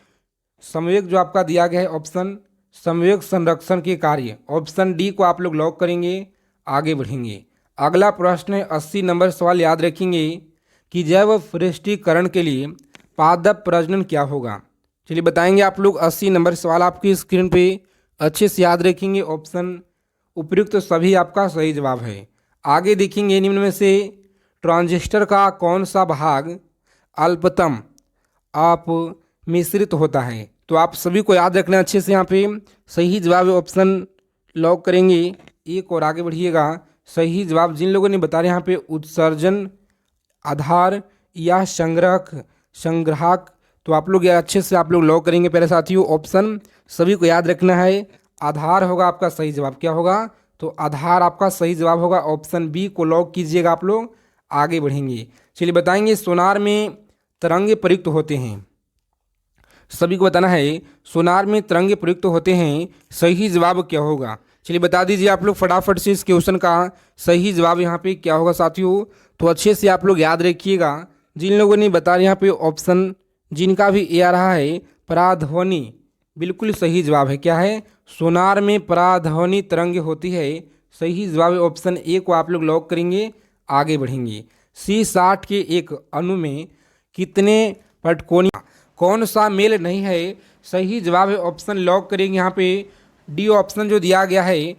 समवेग जो आपका दिया गया है ऑप्शन समवेग संरक्षण के कार्य, ऑप्शन डी को आप लोग लॉक करेंगे, आगे बढ़ेंगे। अगला प्रश्न है 80 नंबर सवाल, याद रखेंगे कि जैव पुष्टिकरण के लिए पादप प्रजनन क्या होगा? चलिए बताएंगे आप लोग। 80 नंबर सवाल आपकी स्क्रीन पे अच्छे से याद रखेंगे, ऑप्शन उपयुक्त तो सभी आपका सही जवाब है। आगे देखेंगे निम्न में से ट्रांजिस्टर का कौन सा भाग अल्पतम आप मिश्रित होता है? तो आप सभी को याद रखना अच्छे से, यहाँ पे सही जवाब ऑप्शन लॉक करेंगे एक और आगे बढ़िएगा। सही जवाब जिन लोगों ने बता रहे यहाँ पे उत्सर्जन आधार या संग्राहक, तो आप लोग अच्छे से आप लोग लॉक करेंगे। पहले साथियों ऑप्शन सभी को याद रखना है, आधार होगा आपका सही जवाब। क्या होगा? तो आधार आपका सही जवाब होगा, ऑप्शन बी को लॉक कीजिएगा आप लोग, आगे बढ़ेंगे। चलिए बताएंगे सोनार में तरंगे प्रयुक्त होते हैं, सभी को बताना है सोनार में तरंगे प्रयुक्त होते हैं, सही जवाब क्या होगा? चलिए बता दीजिए आप लोग फटाफट से इस क्वेश्चन का सही जवाब यहाँ पे क्या होगा साथियों। तो अच्छे से आप लोग याद रखिएगा, जिन लोगों ने बता यहाँ पे ऑप्शन जिनका भी ए आ रहा है पराध्वनि, बिल्कुल सही जवाब है। क्या है? सोनार में पराध्वनि तरंगे होती है, सही जवाब है ऑप्शन ए को आप लोग लॉक करेंगे, आगे बढ़ेंगे। C60 के एक अणु में कितने पटकोनियाँ, कौन सा मेल नहीं है? सही जवाब है ऑप्शन लॉक करेंगे यहाँ पे डी ऑप्शन जो दिया गया है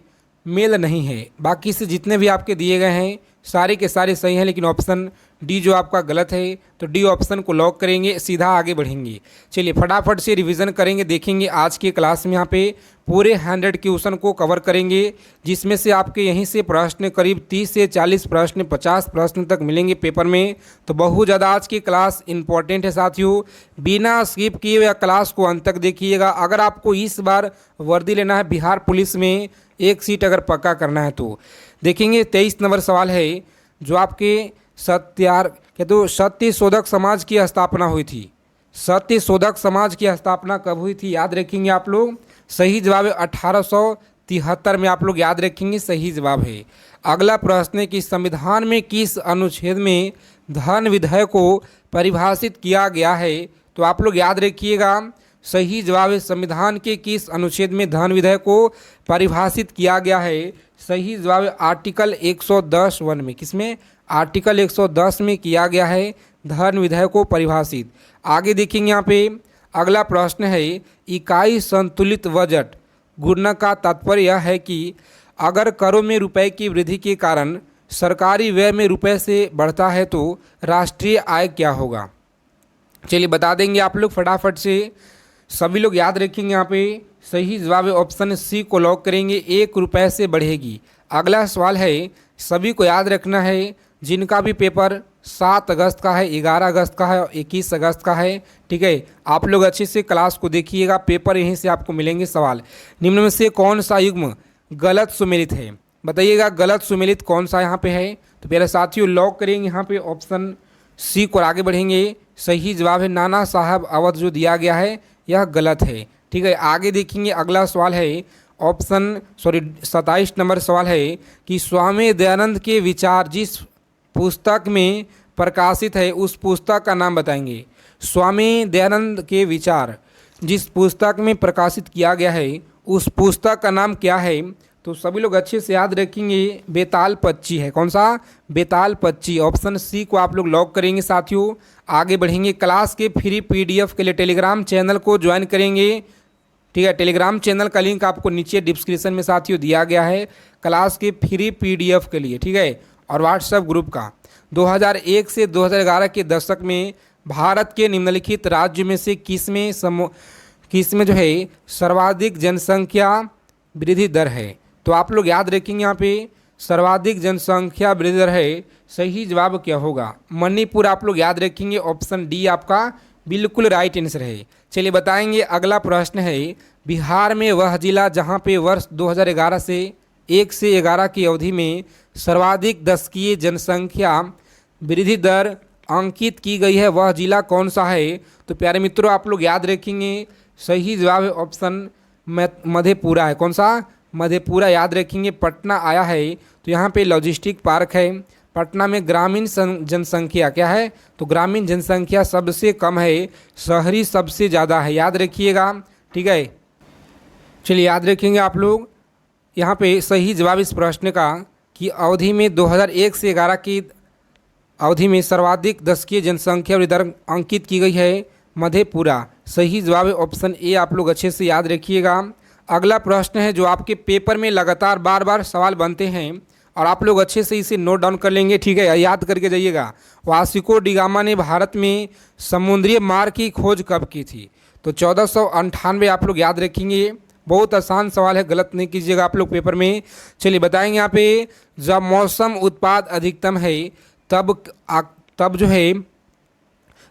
मेल नहीं है। बाकी से जितने भी आपके दिए गए हैं सारे के सारे सही हैं, लेकिन ऑप्शन डी जो आपका गलत है, तो डी ऑप्शन को लॉक करेंगे, सीधा आगे बढ़ेंगे। चलिए फटाफट से रिवीजन करेंगे, देखेंगे आज के क्लास में यहाँ पे पूरे 100 क्वेश्चन को कवर करेंगे, जिसमें से आपके यहीं से प्रश्न करीब 30 से 40 प्रश्न 50 प्रश्न तक मिलेंगे पेपर में। तो बहुत ज़्यादा आज की क्लास इंपॉर्टेंट है साथियों, बिना स्किप किए हुए क्लास को अंत तक देखिएगा। अगर आपको इस बार वर्दी लेना है बिहार पुलिस में, एक सीट अगर पक्का करना है तो देखेंगे 23 नंबर सवाल है जो आपके सत्य शोधक समाज की स्थापना हुई थी। सत्य शोधक समाज की स्थापना कब हुई थी? याद रखेंगे आप लोग, सही जवाब है 1873 में, आप लोग याद रखेंगे सही जवाब है। अगला प्रश्न है कि संविधान में किस अनुच्छेद में धन विधेयक को परिभाषित किया गया है? तो आप लोग याद रखिएगा, सही जवाब है संविधान के किस अनुच्छेद में धन विधेयक को परिभाषित किया गया है? सही जवाब है आर्टिकल 110(1) में। किसमें? आर्टिकल 110 में किया गया है धन विधेयक को परिभाषित। आगे देखेंगे यहाँ पे अगला प्रश्न है इकाई संतुलित बजट गुणन का तात्पर्य यह है कि अगर करों में रुपए की वृद्धि के कारण सरकारी व्यय में रुपए से बढ़ता है तो राष्ट्रीय आय क्या होगा? चलिए बता देंगे आप लोग फटाफट से, सभी लोग याद रखेंगे यहाँ पे सही जवाब है ऑप्शन सी को लॉक करेंगे, 1 रुपये से बढ़ेगी। अगला सवाल है, सभी को याद रखना है जिनका भी पेपर 7 अगस्त का है, 11 अगस्त का है और 21 अगस्त का है, ठीक है। आप लोग अच्छे से क्लास को देखिएगा, पेपर यहीं से आपको मिलेंगे। सवाल, निम्न में से कौन सा युग्म गलत सुमेलित है? बताइएगा गलत सुमेलित कौन सा यहाँ पे है? तो पहले साथियों लॉक करेंगे यहाँ पे ऑप्शन सी को, आगे बढ़ेंगे। सही जवाब है नाना साहब अवध जो दिया गया है यह गलत है, ठीक है। आगे देखेंगे अगला सवाल है ऑप्शन 27 नंबर सवाल है कि स्वामी दयानंद के विचार जिस पुस्तक में प्रकाशित है उस पुस्तक का नाम बताएंगे। स्वामी दयानंद के विचार जिस पुस्तक में प्रकाशित किया गया है उस पुस्तक का नाम क्या है? तो सभी लोग अच्छे से याद रखेंगे, बेताल पक्षी है। कौन सा? बेताल पक्षी, ऑप्शन सी को आप लोग लॉक करेंगे साथियों। आगे बढ़ेंगे, क्लास के फ्री पीडीएफ के लिए टेलीग्राम चैनल को ज्वाइन करेंगे, ठीक है। टेलीग्राम चैनल का लिंक आपको नीचे डिस्क्रिप्शन में साथियों दिया गया है क्लास के फ्री पीडीएफ के लिए, ठीक है। और व्हाट्सएप ग्रुप का 2001 से 2011 के दशक में भारत के निम्नलिखित राज्य में से किसमें जो है सर्वाधिक जनसंख्या वृद्धि दर है? तो आप लोग याद रखेंगे यहाँ पे सर्वाधिक जनसंख्या वृद्धि दर है, सही जवाब क्या होगा? मणिपुर आप लोग याद रखेंगे, ऑप्शन डी आपका बिल्कुल राइट आंसर है। चलिए बताएंगे अगला प्रश्न है, बिहार में वह जिला जहाँ पे वर्ष 2011 से 1 से 11 की अवधि में सर्वाधिक दशकीय जनसंख्या वृद्धि दर अंकित की गई है वह जिला कौन सा है? तो प्यारे मित्रों आप लोग याद रखेंगे, सही जवाब है ऑप्शन मधेपुरा है। कौन सा? मधेपुरा याद रखेंगे। पटना आया है तो यहाँ पे लॉजिस्टिक पार्क है, पटना में ग्रामीण जनसंख्या क्या है, तो ग्रामीण जनसंख्या सबसे कम है, शहरी सबसे ज़्यादा है, याद रखिएगा। ठीक है, चलिए याद रखेंगे आप लोग। यहाँ पे सही जवाब इस प्रश्न का कि अवधि में 2001 से 11 की अवधि में सर्वाधिक दशकीय जनसंख्या वृद्धि दर अंकित की गई है मधेपुरा। सही जवाब है ऑप्शन ए, आप लोग अच्छे से याद रखिएगा। अगला प्रश्न है जो आपके पेपर में लगातार बार बार सवाल बनते हैं और आप लोग अच्छे से इसे नोट डाउन कर लेंगे। ठीक है, याद करके जाइएगा। वास्को डी गामा ने भारत में समुद्री मार्ग की खोज कब की थी, तो 1498 आप लोग याद रखेंगे। बहुत आसान सवाल है, गलत नहीं कीजिएगा आप लोग पेपर में। चलिए बताएंगे यहाँ पे, जब मौसम उत्पाद अधिकतम है तब जो है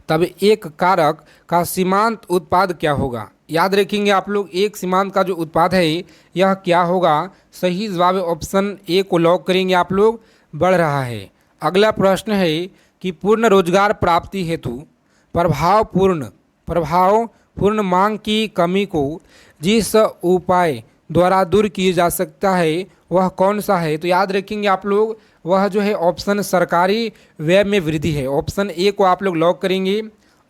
तब एक कारक का सीमांत उत्पाद क्या होगा, याद रखेंगे आप लोग। एक सीमांत का जो उत्पाद है यह क्या होगा, सही जवाब ऑप्शन ए को लॉक करेंगे आप लोग, बढ़ रहा है। अगला प्रश्न है कि पूर्ण रोजगार प्राप्ति हेतु प्रभावपूर्ण मांग की कमी को जिस उपाय द्वारा दूर किया जा सकता है वह कौन सा है, तो याद रखेंगे आप लोग, वह जो है ऑप्शन सरकारी व्यय में वृद्धि है। ऑप्शन ए को आप लोग लॉक करेंगे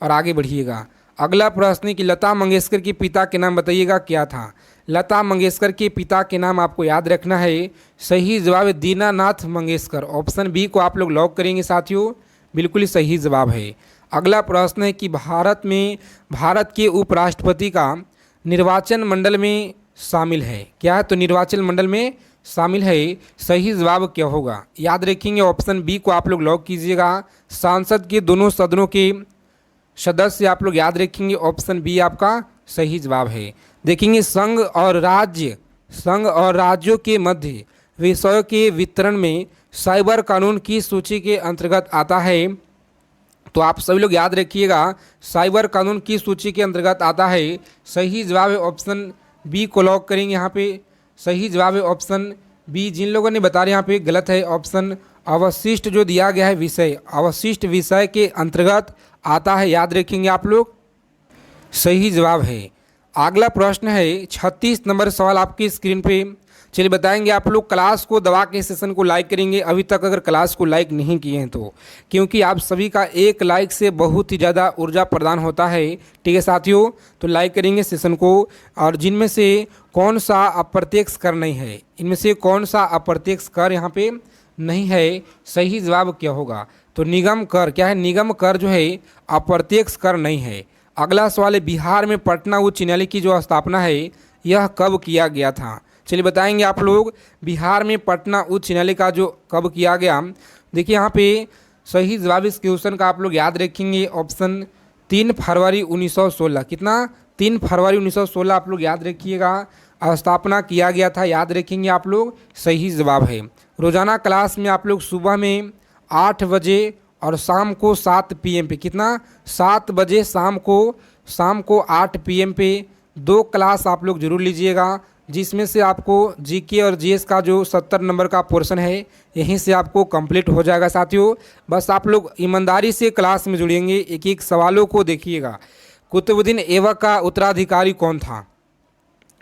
और आगे बढ़िएगा। अगला प्रश्न है कि लता मंगेशकर के पिता के नाम बताइएगा क्या था। लता मंगेशकर के पिता के नाम आपको याद रखना है। सही जवाब है दीनानाथ मंगेशकर। ऑप्शन बी को आप लोग लॉक करेंगे साथियों, बिल्कुल ही सही जवाब है। अगला प्रश्न है कि भारत के उपराष्ट्रपति का निर्वाचन मंडल में शामिल है क्या है, तो निर्वाचन मंडल में शामिल है। सही जवाब क्या होगा, याद रखेंगे ऑप्शन बी को आप लोग लॉक कीजिएगा। सांसद के दोनों सदनों के सदस्य आप लोग याद रखेंगे, ऑप्शन बी आपका सही जवाब है। देखेंगे संघ और राज्यों के मध्य विषयों के वितरण में साइबर कानून की सूची के अंतर्गत आता है, तो आप सभी लोग याद रखिएगा साइबर कानून की सूची के अंतर्गत आता है। सही जवाब है ऑप्शन बी को लॉक करेंगे यहाँ पे। सही जवाब है ऑप्शन बी। जिन लोगों ने बता रहे यहाँ पे गलत है, ऑप्शन अवशिष्ट जो दिया गया है विषय, अवशिष्ट विषय के अंतर्गत आता है, याद रखेंगे आप लोग, सही जवाब है। अगला प्रश्न है 36 नंबर सवाल आपकी स्क्रीन पे। चलिए बताएंगे आप लोग, क्लास को दबा के सेशन को लाइक करेंगे अभी तक अगर क्लास को लाइक नहीं किए हैं तो, क्योंकि आप सभी का एक लाइक से बहुत ही ज़्यादा ऊर्जा प्रदान होता है। ठीक है साथियों, तो लाइक करेंगे सेशन को। और जिनमें से कौन सा अप्रत्यक्ष कर नहीं है, इनमें से कौन सा अप्रत्यक्ष कर यहाँ पे नहीं है, सही जवाब क्या होगा, तो निगम कर क्या है, निगम कर जो है अप्रत्यक्ष कर नहीं है। अगला सवाल है बिहार में पटना उच्च न्यायालय की जो स्थापना है यह कब किया गया था। चलिए बताएंगे आप लोग, बिहार में पटना उच्च न्यायालय का जो कब किया गया, देखिए यहाँ पे सही जवाब इस क्वेश्चन का आप लोग याद रखेंगे, ऑप्शन 3 फरवरी 1916। कितना, 3 फरवरी 1916 आप लोग याद रखिएगा, स्थापना किया गया था, याद रखेंगे आप लोग, सही जवाब है। रोजाना क्लास में आप लोग सुबह में 8 बजे और शाम को 7 PM पे, कितना, 7 बजे शाम को 8 PM पे 2 क्लास आप लोग जरूर लीजिएगा, जिसमें से आपको जीके और जीएस का जो 70 नंबर का पोर्शन है यहीं से आपको कंप्लीट हो जाएगा साथियों। बस आप लोग ईमानदारी से क्लास में जुड़ेंगे, एक एक सवालों को देखिएगा। कुतुबुद्दीन ऐबक का उत्तराधिकारी कौन था,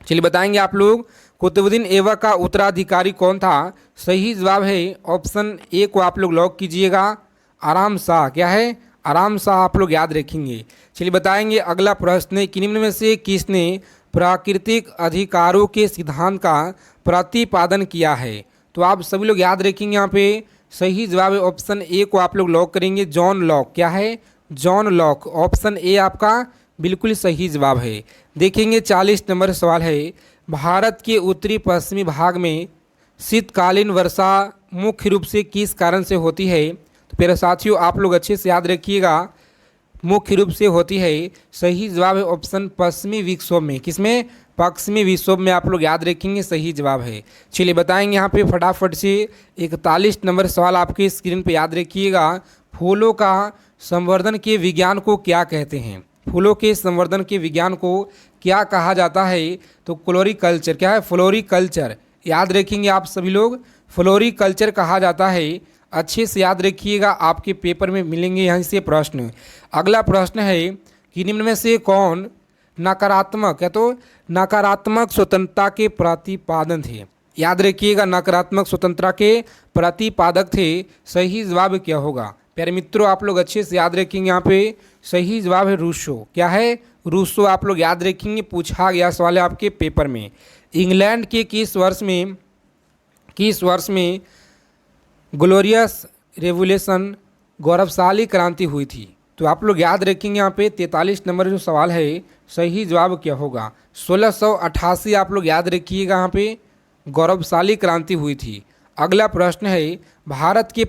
चलिए बताएंगे आप लोग, कुतुबुद्दीन ऐबक का उत्तराधिकारी कौन था। सही जवाब है ऑप्शन ए को आप लोग लॉक कीजिएगा, आराम शाह। क्या है, आराम शाह आप लोग याद रखेंगे। चलिए बताएंगे अगला प्रश्न है कि निम्न में से किसने प्राकृतिक अधिकारों के सिद्धांत का प्रतिपादन किया है, तो आप सभी लोग याद रखेंगे यहाँ पे। सही जवाब है ऑप्शन ए को आप लोग लॉक करेंगे, जॉन लॉक। क्या है, जॉन लॉक। ऑप्शन ए आपका बिल्कुल सही जवाब है। देखेंगे 40 नंबर सवाल है, भारत के उत्तरी पश्चिमी भाग में शीतकालीन वर्षा मुख्य रूप से किस कारण से होती है, तो मेरे साथियों आप लोग अच्छे से याद रखिएगा, मुख्य रूप से होती है। सही जवाब है ऑप्शन पश्चिमी विक्षोभ में, किसमें, पश्चिमी विक्षोभ में आप लोग याद रखेंगे, सही जवाब है। चलिए बताएंगे यहाँ पे फटाफट से 41 नंबर सवाल आपके स्क्रीन पे याद रखिएगा, फूलों का संवर्धन के विज्ञान को क्या कहते हैं, फूलों के संवर्धन के विज्ञान को क्या कहा जाता है, तो फ्लोरिकल्चर। क्या है, फ्लोरिकल्चर, याद रखेंगे आप सभी लोग, फ्लोरिकल्चर कहा जाता है। अच्छे से याद रखिएगा, आपके पेपर में मिलेंगे यहाँ से प्रश्न। अगला प्रश्न है कि निम्न में से कौन नकारात्मक, या तो नकारात्मक स्वतंत्रता के प्रतिपादन थे, याद रखिएगा नकारात्मक स्वतंत्रता के प्रतिपादक थे। सही जवाब क्या होगा प्यारे मित्रों, आप लोग अच्छे से याद रखेंगे। यहाँ पे सही जवाब है रूसो। क्या है? रूसो। आप लोग याद रखेंगे, पूछा गया सवाल है आपके पेपर में। इंग्लैंड के किस वर्ष में ग्लोरियस रेवोल्यूशन गौरवशाली क्रांति हुई थी? तो आप लोग याद रखेंगे यहाँ पे 43 नंबर जो सवाल है, सही जवाब क्या होगा? 1688 आप लोग याद रखिएगा, यहाँ पे गौरवशाली क्रांति हुई थी। अगला प्रश्न है, भारत के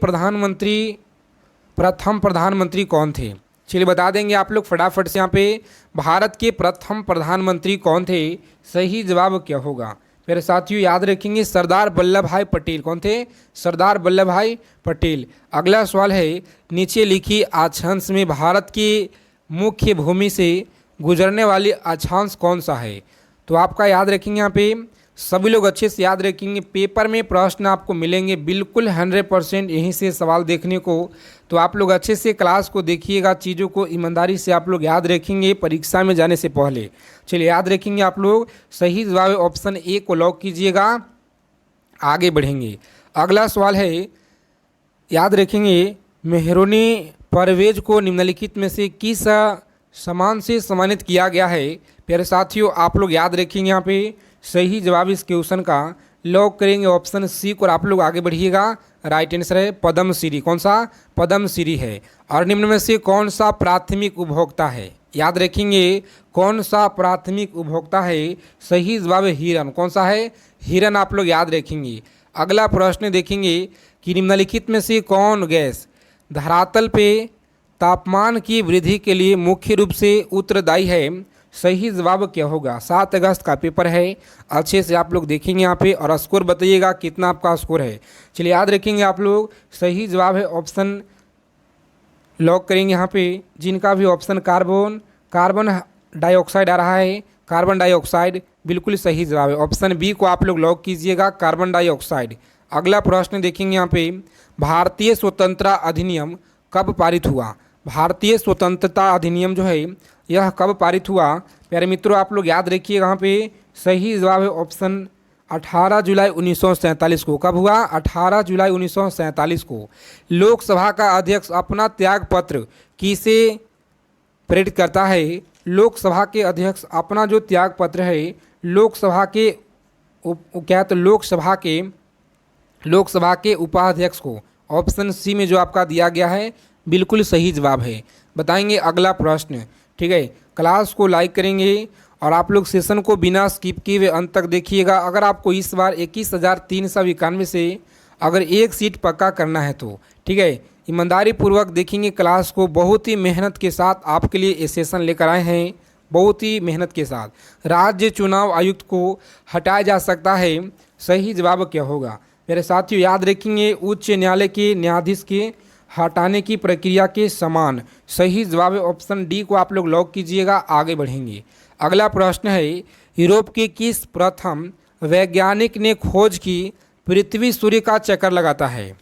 प्रथम प्रधानमंत्री कौन थे? चलिए बता देंगे आप लोग फटाफट से। यहाँ पे भारत के प्रथम प्रधानमंत्री कौन थे? सही जवाब क्या होगा? मेरे साथियों याद रखेंगे सरदार वल्लभ भाई पटेल। कौन थे? सरदार वल्लभ भाई पटेल। अगला सवाल है, नीचे लिखी अक्षांश में भारत की मुख्य भूमि से गुजरने वाली अक्षांश कौन सा है? तो आपका याद रखेंगे, यहाँ पे सभी लोग अच्छे से याद रखेंगे। पेपर में प्रश्न आपको मिलेंगे बिल्कुल 100% यहीं से सवाल देखने को। तो आप लोग अच्छे से क्लास को देखिएगा, चीज़ों को ईमानदारी से आप लोग याद रखेंगे परीक्षा में जाने से पहले। चलिए याद रखेंगे आप लोग। सही जवाब ऑप्शन ए को लॉक कीजिएगा। आगे बढ़ेंगे। अगला सवाल है, याद रखेंगे मेहरोनी परवेज को निम्नलिखित में से किस सम्मान से सम्मानित किया गया है? प्यारे साथियों आप लोग याद रखेंगे, यहाँ पे सही जवाब इस क्वेश्चन का लॉक करेंगे ऑप्शन सी को। और आप लोग आगे बढ़िएगा। राइट आंसर है पद्मश्री। कौन सा? पद्मश्री है। और निम्न में से कौन सा प्राथमिक उपभोक्ता है? याद रखेंगे कौन सा प्राथमिक उपभोक्ता है? सही जवाब है हिरन। कौन सा है? हिरन। आप लोग याद रखेंगे। अगला प्रश्न देखेंगे कि निम्नलिखित में से कौन गैस धरातल पे तापमान की वृद्धि के लिए मुख्य रूप से उत्तरदायी है? सही जवाब क्या होगा? 7 अगस्त का पेपर है, अच्छे से आप लोग देखेंगे यहाँ पे और स्कोर बताइएगा कितना आपका स्कोर है। चलिए याद रखेंगे आप लोग। सही जवाब है ऑप्शन लॉक करेंगे यहाँ पे, जिनका भी ऑप्शन कार्बन डाइऑक्साइड आ रहा है। कार्बन डाइऑक्साइड बिल्कुल सही जवाब है। ऑप्शन बी को आप लोग लॉक कीजिएगा, कार्बन डाइऑक्साइड। अगला प्रश्न देखेंगे यहाँ पे, भारतीय स्वतंत्रता अधिनियम कब पारित हुआ? भारतीय स्वतंत्रता अधिनियम जो है यह कब पारित हुआ? प्यारे मित्रों आप लोग याद रखिए, यहाँ पे सही जवाब है ऑप्शन 18 जुलाई 1947 को। कब हुआ? 18 जुलाई 1947 को। लोकसभा का अध्यक्ष अपना त्याग पत्र किसे प्रेरित करता है? लोकसभा के अध्यक्ष अपना जो त्याग पत्र है लोकसभा के लोकसभा के उपाध्यक्ष को। ऑप्शन सी में जो आपका दिया गया है बिल्कुल सही जवाब है। बताएंगे अगला प्रश्न। ठीक है, क्लास को लाइक करेंगे और आप लोग सेशन को बिना स्किप किए हुए अंत तक देखिएगा। अगर आपको इस बार 21,391 से अगर एक सीट पक्का करना है तो ठीक है, ईमानदारी पूर्वक देखेंगे क्लास को। बहुत ही मेहनत के साथ आपके लिए ये सेशन लेकर आए हैं, बहुत ही मेहनत के साथ। राज्य चुनाव आयुक्त को हटाया जा सकता है, सही जवाब क्या होगा? मेरे साथियों याद रखेंगे उच्च न्यायालय के न्यायाधीश के हटाने की प्रक्रिया के समान। सही जवाब है ऑप्शन डी को आप लोग लॉक कीजिएगा। आगे बढ़ेंगे। अगला प्रश्न है, यूरोप के किस प्रथम वैज्ञानिक ने खोज की पृथ्वी सूर्य का चक्कर लगाता है?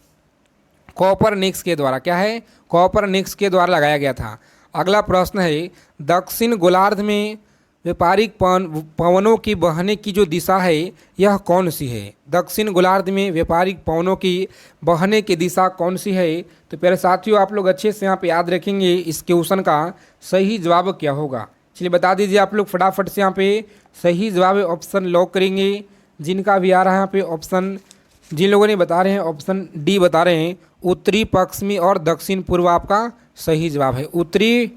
कॉपरनिकस के द्वारा। क्या है? कॉपरनिकस के द्वारा लगाया गया था। अगला प्रश्न है, दक्षिण गोलार्ध में व्यापारिक पवनों की बहने की जो दिशा है यह कौन सी है? दक्षिण गोलार्ध में व्यापारिक पवनों की बहने की दिशा कौन सी है? तो प्यारे साथियों आप लोग अच्छे से यहाँ पे याद रखेंगे इस क्वेश्चन का सही जवाब क्या होगा। चलिए बता दीजिए आप लोग फटाफट से। यहाँ पे सही जवाब ऑप्शन लॉक करेंगे, जिनका भी आ रहा है यहाँ पे ऑप्शन, जिन लोगों ने बता रहे हैं ऑप्शन डी बता रहे हैं, उत्तरी पश्चिमी और दक्षिण पूर्व आपका सही जवाब है। उत्तरी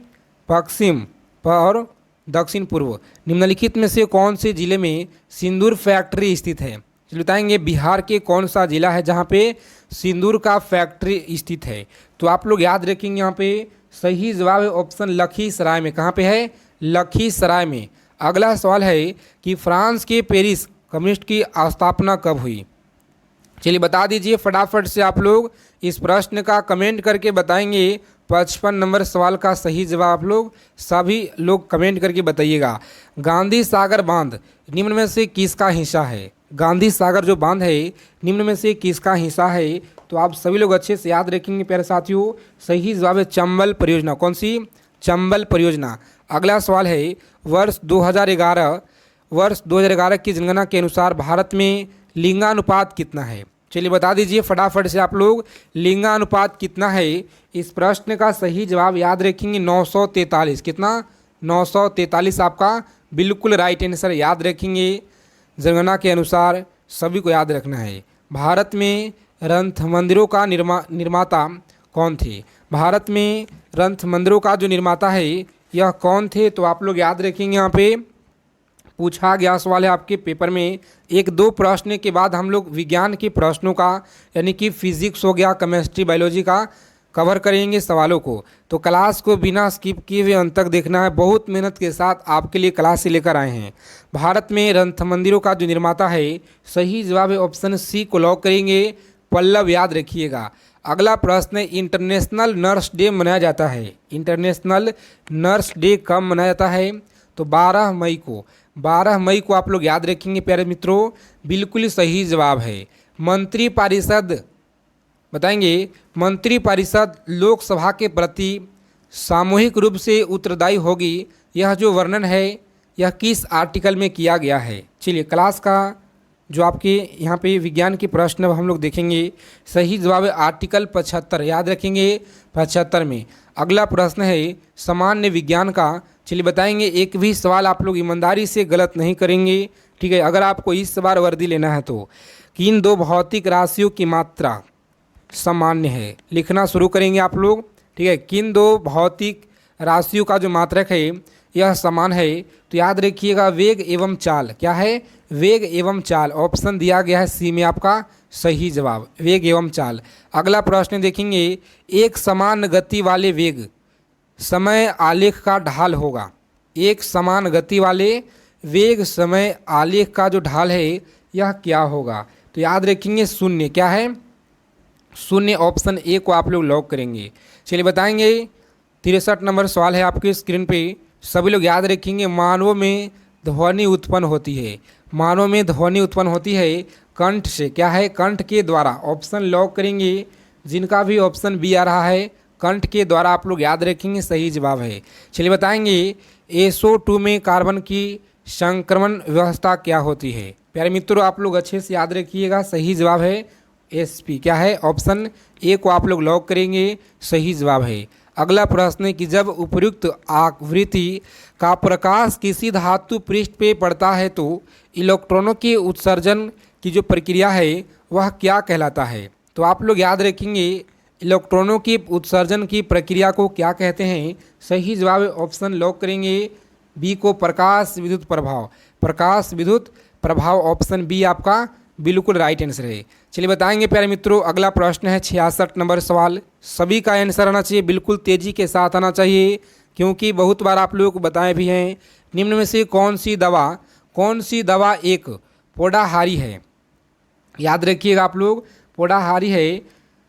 पश्चिम और दक्षिण पूर्व। निम्नलिखित में से कौन से जिले में सिंदूर फैक्ट्री स्थित है? चलिए बताएंगे बिहार के कौन सा जिला है जहाँ पे सिंदूर का फैक्ट्री स्थित है? तो आप लोग याद रखेंगे यहाँ पे सही जवाब है ऑप्शन लखीसराय में। कहाँ पे है? लखीसराय में। अगला सवाल है कि फ्रांस के पेरिस कम्युनिस्ट की स्थापना कब हुई? चलिए बता दीजिए फटाफट से। आप लोग इस प्रश्न का कमेंट करके बताएंगे। 55 नंबर सवाल का सही जवाब आप लोग सभी लोग कमेंट करके बताइएगा। गांधी सागर बांध निम्न में से किसका हिस्सा है? गांधी सागर जो बांध है निम्न में से किसका हिस्सा है? तो आप सभी लोग अच्छे से याद रखेंगे प्यारे साथियों। सही जवाब है चंबल परियोजना। कौन सी? चंबल परियोजना। अगला सवाल है, वर्ष 2011 की जनगणना के अनुसार भारत में लिंगानुपात कितना है? चलिए बता दीजिए फटाफट से आप लोग, लिंगानुपात कितना है? इस प्रश्न का सही जवाब याद रखेंगे 943। कितना? 943 आपका बिल्कुल राइट आंसर याद रखेंगे। जनगणना के अनुसार सभी को याद रखना है। भारत में रंथ मंदिरों का निर्माता कौन थे? भारत में रंथ मंदिरों का जो निर्माता है यह कौन थे? तो आप लोग याद रखेंगे, यहाँ पे पूछा गया सवाल है आपके पेपर में। एक दो प्रश्न के बाद हम लोग विज्ञान के प्रश्नों का यानी कि फिजिक्स हो गया, केमिस्ट्री, बायोलॉजी का कवर करेंगे सवालों को। तो क्लास को बिना स्किप किए हुए अंत तक देखना है। बहुत मेहनत के साथ आपके लिए क्लास से लेकर आए हैं। भारत में रंथ मंदिरों का जो निर्माता है, सही जवाब है ऑप्शन सी को लॉक करेंगे। पल्लव याद रखिएगा। अगला प्रश्न है, इंटरनेशनल नर्स डे मनाया जाता है। इंटरनेशनल नर्स डे कब मनाया जाता है? तो 12 मई को। 12 मई को आप लोग याद रखेंगे प्यारे मित्रों, बिल्कुल सही जवाब है। मंत्रिपरिषद बताएंगे, मंत्रिपरिषद लोकसभा के प्रति सामूहिक रूप से उत्तरदायी होगी। यह जो वर्णन है यह किस आर्टिकल में किया गया है? चलिए क्लास का जो आपके यहाँ पे विज्ञान के प्रश्न अब हम लोग देखेंगे। सही जवाब है आर्टिकल 75, याद रखेंगे 75 में। अगला प्रश्न है सामान्य विज्ञान का। चलिए बताएंगे, एक भी सवाल आप लोग ईमानदारी से गलत नहीं करेंगे, ठीक है? अगर आपको इस बार वर्दी लेना है तो किन दो भौतिक राशियों की मात्रा सामान्य है? लिखना शुरू करेंगे आप लोग, ठीक है? किन दो भौतिक राशियों का जो मात्रक है यह समान है? तो याद रखिएगा वेग एवं चाल। क्या है? वेग एवं चाल। ऑप्शन दिया गया है सी में आपका सही जवाब, वेग एवं चाल। अगला प्रश्न देखेंगे, एक समान गति वाले वेग समय आलेख का ढाल होगा। एक समान गति वाले वेग समय आलेख का जो ढाल है यह क्या होगा? तो याद रखेंगे शून्य। क्या है? शून्य। ऑप्शन ए को आप लोग लॉक करेंगे। चलिए बताएंगे, 63 नंबर सवाल है आपकी स्क्रीन पे। सभी लोग याद रखेंगे, मानवों में ध्वनि उत्पन्न होती है। मानवों में ध्वनि उत्पन्न होती है कंठ से। क्या है? कंठ के द्वारा। ऑप्शन लॉक करेंगे। जिनका भी ऑप्शन बी आ रहा है कंठ के द्वारा आप लोग याद रखेंगे सही जवाब है। चलिए बताएंगे, SO2 में कार्बन की संक्रमण व्यवस्था क्या होती है? प्यारे मित्रों आप लोग अच्छे से याद रखिएगा, सही जवाब है SP। क्या है? ऑप्शन ए को आप लोग लॉक करेंगे, सही जवाब है। अगला प्रश्न है कि जब उपयुक्त आवृत्ति का प्रकाश किसी धातु पृष्ठ पे पड़ता है तो इलेक्ट्रॉनों के उत्सर्जन की जो प्रक्रिया है वह क्या कहलाता है? तो आप लोग याद रखेंगे, इलेक्ट्रॉनों के उत्सर्जन की प्रक्रिया को क्या कहते हैं? सही जवाब ऑप्शन लॉक करेंगे बी को, प्रकाश विद्युत प्रभाव। प्रकाश विद्युत प्रभाव ऑप्शन बी आपका बिल्कुल राइट आंसर है। चलिए बताएंगे प्यारे मित्रों, अगला प्रश्न है 66 नंबर सवाल। सभी का आंसर आना चाहिए, बिल्कुल तेजी के साथ आना चाहिए, क्योंकि बहुत बार आप लोगों को बताए भी हैं। निम्न में से कौन सी दवा एक पोडाहारी है? याद रखिएगा आप लोग, पोडाहारी है।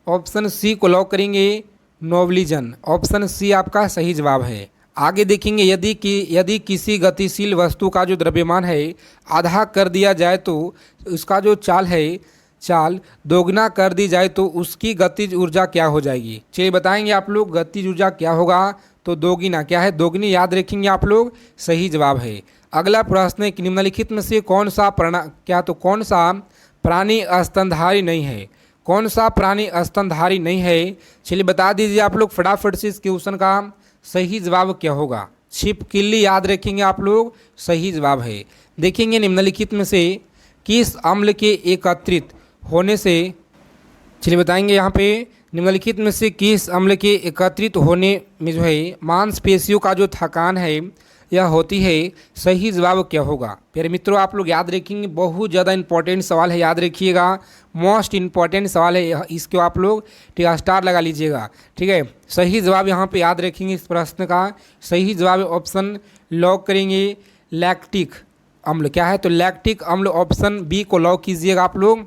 ऑप्शन सी को लॉक करेंगे, नोवलिजन। ऑप्शन सी आपका सही जवाब है। आगे देखेंगे, यदि किसी गतिशील वस्तु का जो द्रव्यमान है आधा कर दिया जाए तो उसका जो चाल दोगुना कर दी जाए तो उसकी गतिज ऊर्जा क्या हो जाएगी? चलिए बताएंगे आप लोग, गतिज ऊर्जा क्या होगा? तो दोगुना। क्या है? दोगुनी। याद रखेंगे आप लोग, सही जवाब है। अगला प्रश्न है कि निम्नलिखित में से कौन सा प्राणी स्तनधारी नहीं है? कौन सा प्राणी स्तनधारी नहीं है? चलिए बता दीजिए आप लोग फटाफट से इस क्वेश्चन का सही जवाब क्या होगा? छिपकली। याद रखेंगे आप लोग, सही जवाब है। देखेंगे निम्नलिखित में से किस अम्ल के एकत्रित होने से, चलिए बताएंगे यहाँ पे, निम्नलिखित में से किस अम्ल के एकत्रित होने में जो है मांसपेशियों का जो थकान है यह होती है? सही जवाब क्या होगा? प्यारे मित्रों आप लोग याद रखेंगे, बहुत ज़्यादा इंपॉर्टेंट सवाल है, याद रखिएगा, मोस्ट इंपॉर्टेंट सवाल है। इसको आप लोग स्टार लगा लीजिएगा, ठीक है? सही जवाब यहाँ पे याद रखेंगे इस प्रश्न का। सही जवाब ऑप्शन लॉक करेंगे, लैक्टिक अम्ल। क्या है? तो लैक्टिक अम्ल। ऑप्शन बी को लॉक कीजिएगा आप लोग,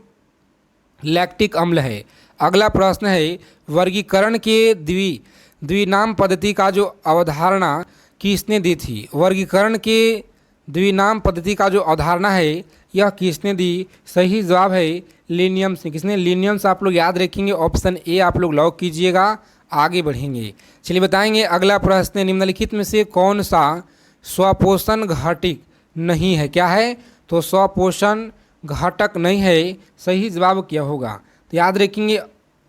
लैक्टिक अम्ल है। अगला प्रश्न है, वर्गीकरण के द्विनाम पद्धति का जो अवधारणा किसने दी थी? वर्गीकरण के द्विनाम पद्धति का जो अवधारणा है यह किसने दी? सही जवाब है लिनियम्स। किसने? लिनियम्स। आप लोग याद रखेंगे, ऑप्शन ए आप लोग लॉक कीजिएगा। आगे बढ़ेंगे, चलिए बताएंगे अगला प्रश्न, निम्नलिखित में से कौन सा स्वपोषण घटक नहीं है? क्या है? तो स्वपोषण घटक नहीं है, सही जवाब क्या होगा? तो याद रखेंगे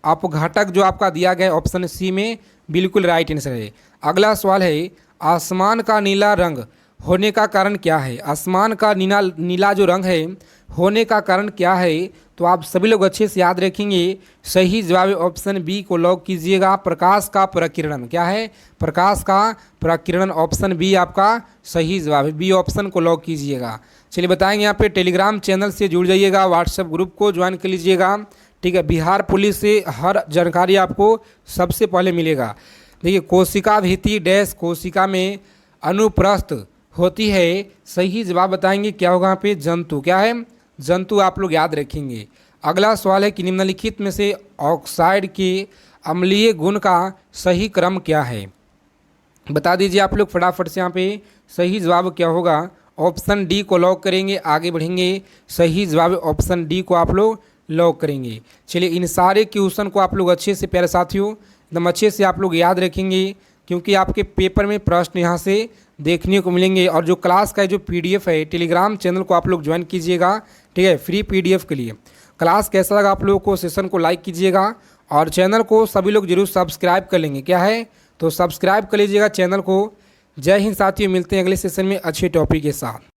आप घटक जो आपका दिया गया है ऑप्शन सी में बिल्कुल राइट आंसर है। अगला सवाल है, आसमान का नीला रंग होने का कारण क्या है? आसमान का नीला जो रंग है होने का कारण क्या है? तो आप सभी लोग अच्छे से याद रखेंगे, सही जवाब ऑप्शन बी को लॉक कीजिएगा। प्रकाश का प्रकीर्णन। क्या है? प्रकाश का प्रकीर्णन। ऑप्शन बी आपका सही जवाब है, बी ऑप्शन को लॉक कीजिएगा। चलिए बताएंगे यहाँ पे टेलीग्राम चैनल से जुड़ जाइएगा, व्हाट्सएप ग्रुप को ज्वाइन कर लीजिएगा, ठीक है। बिहार पुलिस से हर जानकारी आपको सबसे पहले मिलेगा। देखिए, कोशिका भित्ति डैश कोशिका में अनुप्रस्थ होती है, सही जवाब बताएंगे क्या होगा यहाँ पे? जंतु। क्या है? जंतु आप लोग याद रखेंगे। अगला सवाल है कि निम्नलिखित में से ऑक्साइड के अम्लीय गुण का सही क्रम क्या है? बता दीजिए आप लोग फटाफट से यहाँ पे सही जवाब क्या होगा? ऑप्शन डी को लॉक करेंगे, आगे बढ़ेंगे। सही जवाब ऑप्शन डी को आप लोग लॉक करेंगे। चलिए, इन सारे क्वेश्चन को आप लोग अच्छे से प्यारे साथियों एकदम अच्छे से आप लोग याद रखेंगे, क्योंकि आपके पेपर में प्रश्न यहाँ से देखने को मिलेंगे। और जो क्लास का जो पीडीएफ है, टेलीग्राम चैनल को आप लोग ज्वाइन कीजिएगा, ठीक है, फ्री पीडीएफ के लिए। क्लास कैसा लगा आप लोगों को? सेशन को लाइक कीजिएगा और चैनल को सभी लोग जरूर सब्सक्राइब कर लेंगे। क्या है? तो सब्सक्राइब कर लीजिएगा चैनल को। जय हिंद साथियों, मिलते हैं अगले सेशन में अच्छे टॉपिक के साथ।